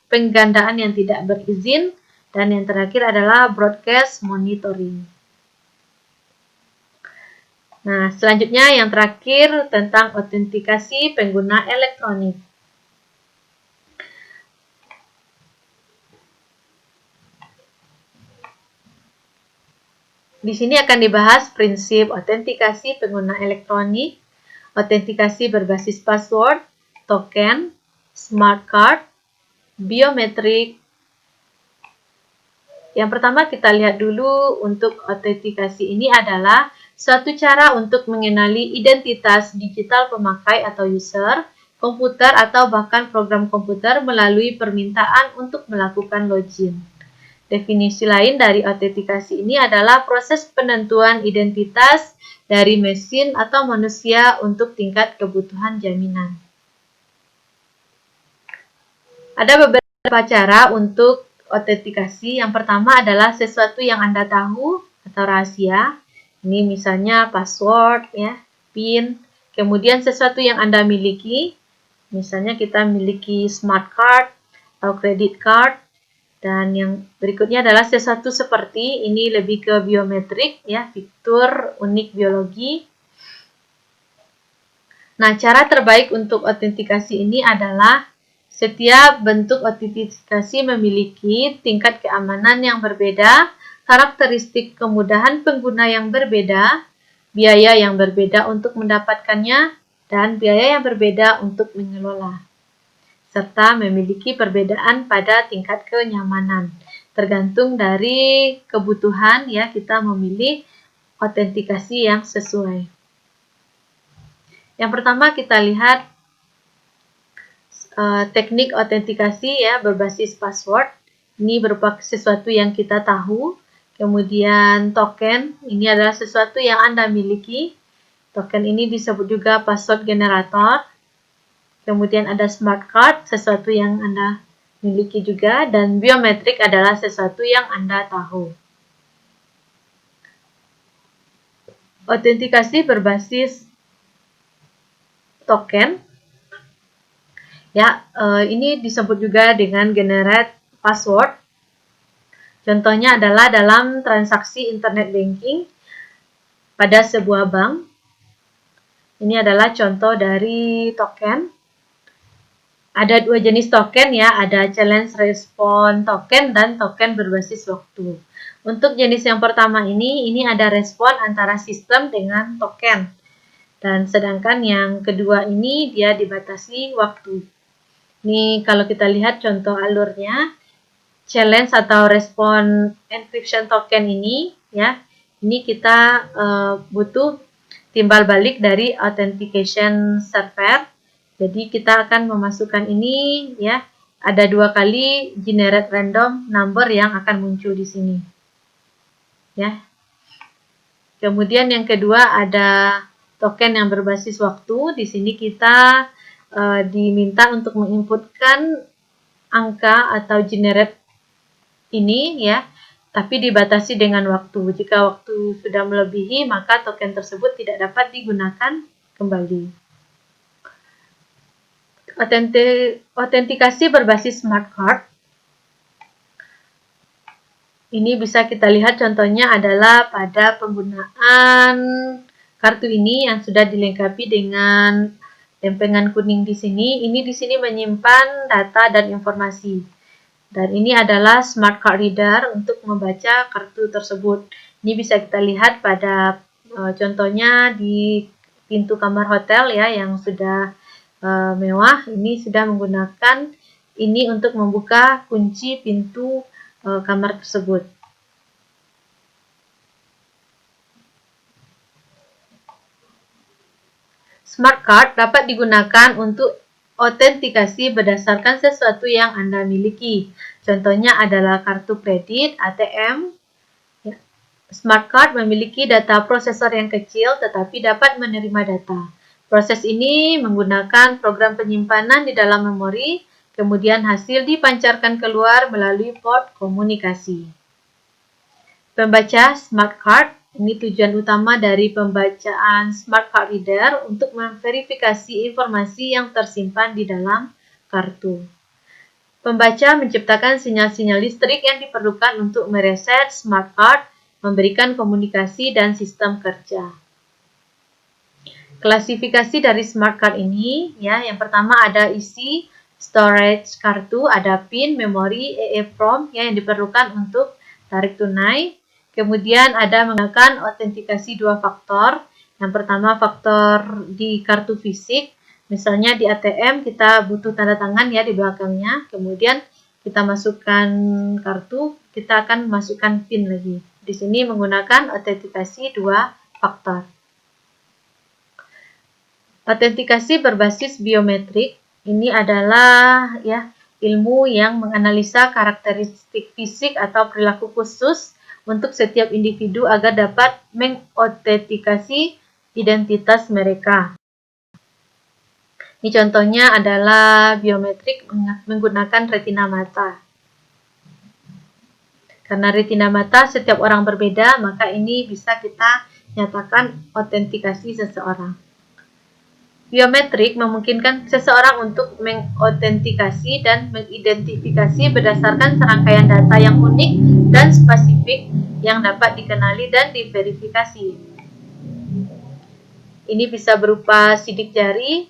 penggandaan yang tidak berizin. Dan yang terakhir adalah broadcast monitoring. Nah, selanjutnya yang terakhir tentang autentikasi pengguna elektronik. Di sini akan dibahas prinsip autentikasi pengguna elektronik, autentikasi berbasis password, token, smart card, biometrik. Yang pertama kita lihat dulu untuk autentikasi ini adalah suatu cara untuk mengenali identitas digital pemakai atau user, komputer atau bahkan program komputer melalui permintaan untuk melakukan login. Definisi lain dari autentikasi ini adalah proses penentuan identitas dari mesin atau manusia untuk tingkat kebutuhan jaminan. Ada beberapa cara untuk autentikasi. Yang pertama adalah sesuatu yang Anda tahu atau rahasia. Ini misalnya password, ya, PIN. Kemudian sesuatu yang Anda miliki. Misalnya kita miliki smart card atau credit card. Dan yang berikutnya adalah sesuatu seperti, ini lebih ke biometrik, ya, fitur unik biologi. Nah, cara terbaik untuk autentikasi ini adalah setiap bentuk autentikasi memiliki tingkat keamanan yang berbeda, karakteristik kemudahan pengguna yang berbeda, biaya yang berbeda untuk mendapatkannya, dan biaya yang berbeda untuk mengelola, serta memiliki perbedaan pada tingkat kenyamanan. Tergantung dari kebutuhan, ya, kita memilih autentikasi yang sesuai. Yang pertama kita lihat teknik autentikasi, ya, berbasis password. Ini berupa sesuatu yang kita tahu. Kemudian token, ini adalah sesuatu yang Anda miliki. Token ini disebut juga password generator. Kemudian ada smart card, sesuatu yang Anda miliki juga. Dan biometrik adalah sesuatu yang Anda tahu. Autentikasi berbasis token. Ya, ini disebut juga dengan generate password. Contohnya adalah dalam transaksi internet banking pada sebuah bank. Ini adalah contoh dari token. Ada dua jenis token, ya, ada challenge response token dan token berbasis waktu. Untuk jenis yang pertama ini ada respon antara sistem dengan token. Dan sedangkan yang kedua ini dia dibatasi waktu. Ini kalau kita lihat contoh alurnya, challenge atau respon encryption token ini, ya, ini kita butuh timbal balik dari authentication server. Jadi kita akan memasukkan ini, ya, ada 2 kali generate random number yang akan muncul di sini, ya. Kemudian yang kedua ada token yang berbasis waktu. Di sini kita diminta untuk menginputkan angka atau generate ini, ya, tapi dibatasi dengan waktu. Jika waktu sudah melebihi, maka token tersebut tidak dapat digunakan kembali. Autentikasi berbasis smart card. Ini bisa kita lihat contohnya adalah pada penggunaan kartu ini yang sudah dilengkapi dengan lempengan kuning di sini. Ini di sini menyimpan data dan informasi. Dan ini adalah smart card reader untuk membaca kartu tersebut. Ini bisa kita lihat pada contohnya di pintu kamar hotel ya yang sudah mewah. Ini sudah menggunakan ini untuk membuka kunci pintu kamar tersebut. Smart card dapat digunakan untuk autentikasi berdasarkan sesuatu yang Anda miliki. Contohnya adalah kartu kredit, ATM. Smart card memiliki data prosesor yang kecil tetapi dapat menerima data. Proses ini menggunakan program penyimpanan di dalam memori, kemudian hasil dipancarkan keluar melalui port komunikasi. Pembaca smart card. Ini tujuan utama dari pembacaan smart card reader untuk memverifikasi informasi yang tersimpan di dalam kartu. Pembaca menciptakan sinyal-sinyal listrik yang diperlukan untuk mereset smart card, memberikan komunikasi dan sistem kerja. Klasifikasi dari smart card ini, ya, yang pertama ada isi, storage kartu, ada PIN, memori, EEPROM yang diperlukan untuk tarik tunai. Kemudian ada menggunakan autentikasi dua faktor. Yang pertama faktor di kartu fisik, misalnya di ATM kita butuh tanda tangan ya di belakangnya. Kemudian kita masukkan kartu, kita akan masukkan PIN lagi. Di sini menggunakan autentikasi dua faktor. Autentikasi berbasis biometrik ini adalah ya ilmu yang menganalisa karakteristik fisik atau perilaku khusus untuk setiap individu agar dapat mengautentikasi identitas mereka. Ini contohnya adalah biometrik menggunakan retina mata. Karena retina mata setiap orang berbeda, maka ini bisa kita nyatakan autentikasi seseorang. Biometrik memungkinkan seseorang untuk mengautentikasi dan mengidentifikasi berdasarkan serangkaian data yang unik dan spesifik yang dapat dikenali dan diverifikasi. Ini bisa berupa sidik jari,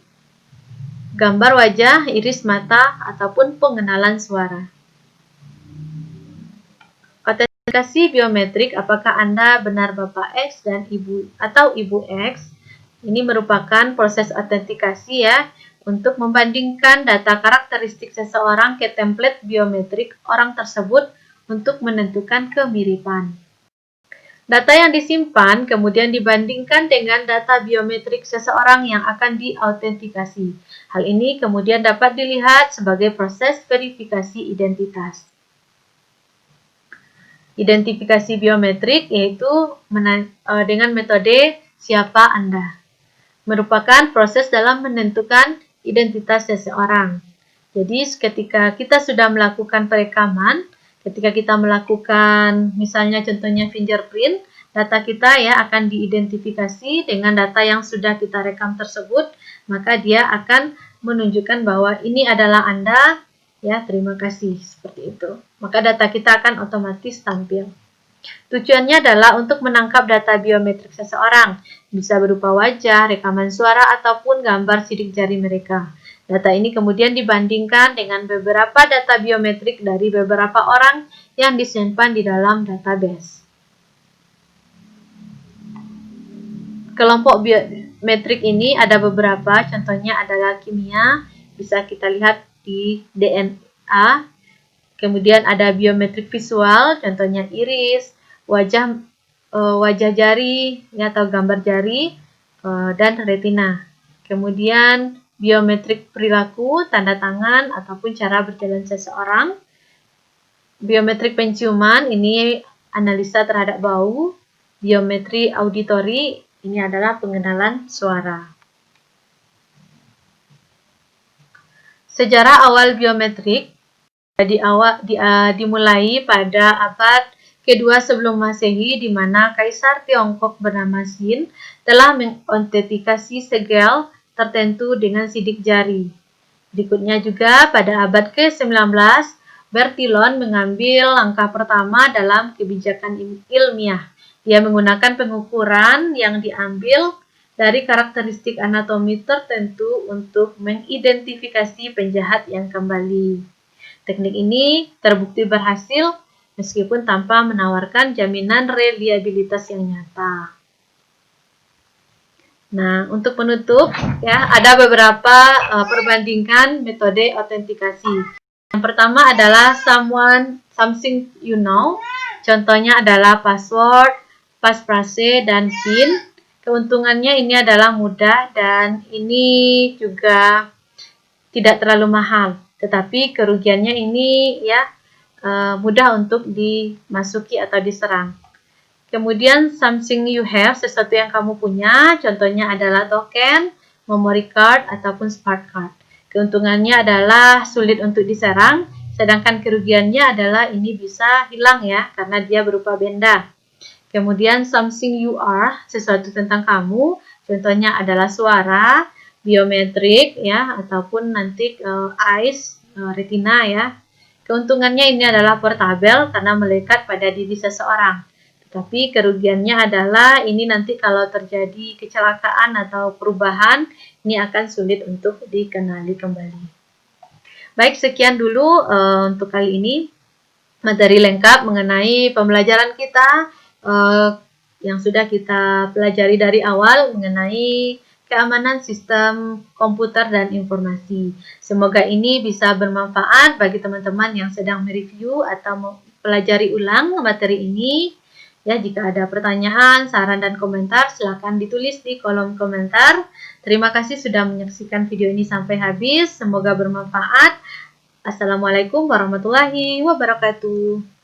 gambar wajah, iris mata, ataupun pengenalan suara. Autentikasi biometrik, apakah Anda benar Bapak X dan Ibu atau Ibu X? Ini merupakan proses autentikasi ya untuk membandingkan data karakteristik seseorang ke template biometrik orang tersebut untuk menentukan kemiripan. Data yang disimpan kemudian dibandingkan dengan data biometrik seseorang yang akan diautentikasi. Hal ini kemudian dapat dilihat sebagai proses verifikasi identitas. Identifikasi biometrik yaitu dengan metode siapa Anda. Merupakan proses dalam menentukan identitas seseorang. Jadi ketika kita sudah melakukan perekaman, ketika kita melakukan misalnya contohnya fingerprint, data kita ya akan diidentifikasi dengan data yang sudah kita rekam tersebut, maka dia akan menunjukkan bahwa ini adalah Anda, ya terima kasih, seperti itu. Maka data kita akan otomatis tampil. Tujuannya adalah untuk menangkap data biometrik seseorang, bisa berupa wajah, rekaman suara, ataupun gambar sidik jari mereka. Data ini kemudian dibandingkan dengan beberapa data biometrik dari beberapa orang yang disimpan di dalam database. Kelompok biometrik ini ada beberapa, contohnya adalah kimia, bisa kita lihat di DNA. Kemudian ada biometrik visual, contohnya iris, wajah jari ya, atau gambar jari, dan retina. Kemudian biometrik perilaku, tanda tangan ataupun cara berjalan seseorang. Biometrik penciuman, ini analisa terhadap bau. Biometri auditori, ini adalah pengenalan suara. Sejarah awal biometrik dimulai pada abad kedua sebelum Masehi, di mana Kaisar Tiongkok bernama Xin telah mengautentikasi segel tertentu dengan sidik jari. Berikutnya juga pada abad ke-19, Bertillon mengambil langkah pertama dalam kebijakan ilmiah. Dia menggunakan pengukuran yang diambil dari karakteristik anatomi tertentu untuk mengidentifikasi penjahat yang kembali. Teknik ini terbukti berhasil meskipun tanpa menawarkan jaminan reliabilitas yang nyata. Nah, untuk penutup ya ada beberapa perbandingan metode autentikasi. Yang pertama adalah something you know. Contohnya adalah password, passphrase, dan PIN. Keuntungannya ini adalah mudah dan ini juga tidak terlalu mahal. Tetapi kerugiannya ini ya mudah untuk dimasuki atau diserang. Kemudian something you have, sesuatu yang kamu punya, contohnya adalah token, memory card, ataupun smart card. Keuntungannya adalah sulit untuk diserang, sedangkan kerugiannya adalah ini bisa hilang ya, karena dia berupa benda. Kemudian something you are, sesuatu tentang kamu, contohnya adalah suara, biometrik ya, ataupun nanti eyes, retina ya. Keuntungannya ini adalah portable karena melekat pada diri seseorang. Tapi kerugiannya adalah ini nanti kalau terjadi kecelakaan atau perubahan, ini akan sulit untuk dikenali kembali. Baik, sekian dulu untuk kali ini. Materi lengkap mengenai pembelajaran kita yang sudah kita pelajari dari awal mengenai keamanan sistem komputer dan informasi. Semoga ini bisa bermanfaat bagi teman-teman yang sedang mereview atau mempelajari ulang materi ini. Ya, jika ada pertanyaan, saran, dan komentar, silakan ditulis di kolom komentar. Terima kasih sudah menyaksikan video ini sampai habis. Semoga bermanfaat. Assalamualaikum warahmatullahi wabarakatuh.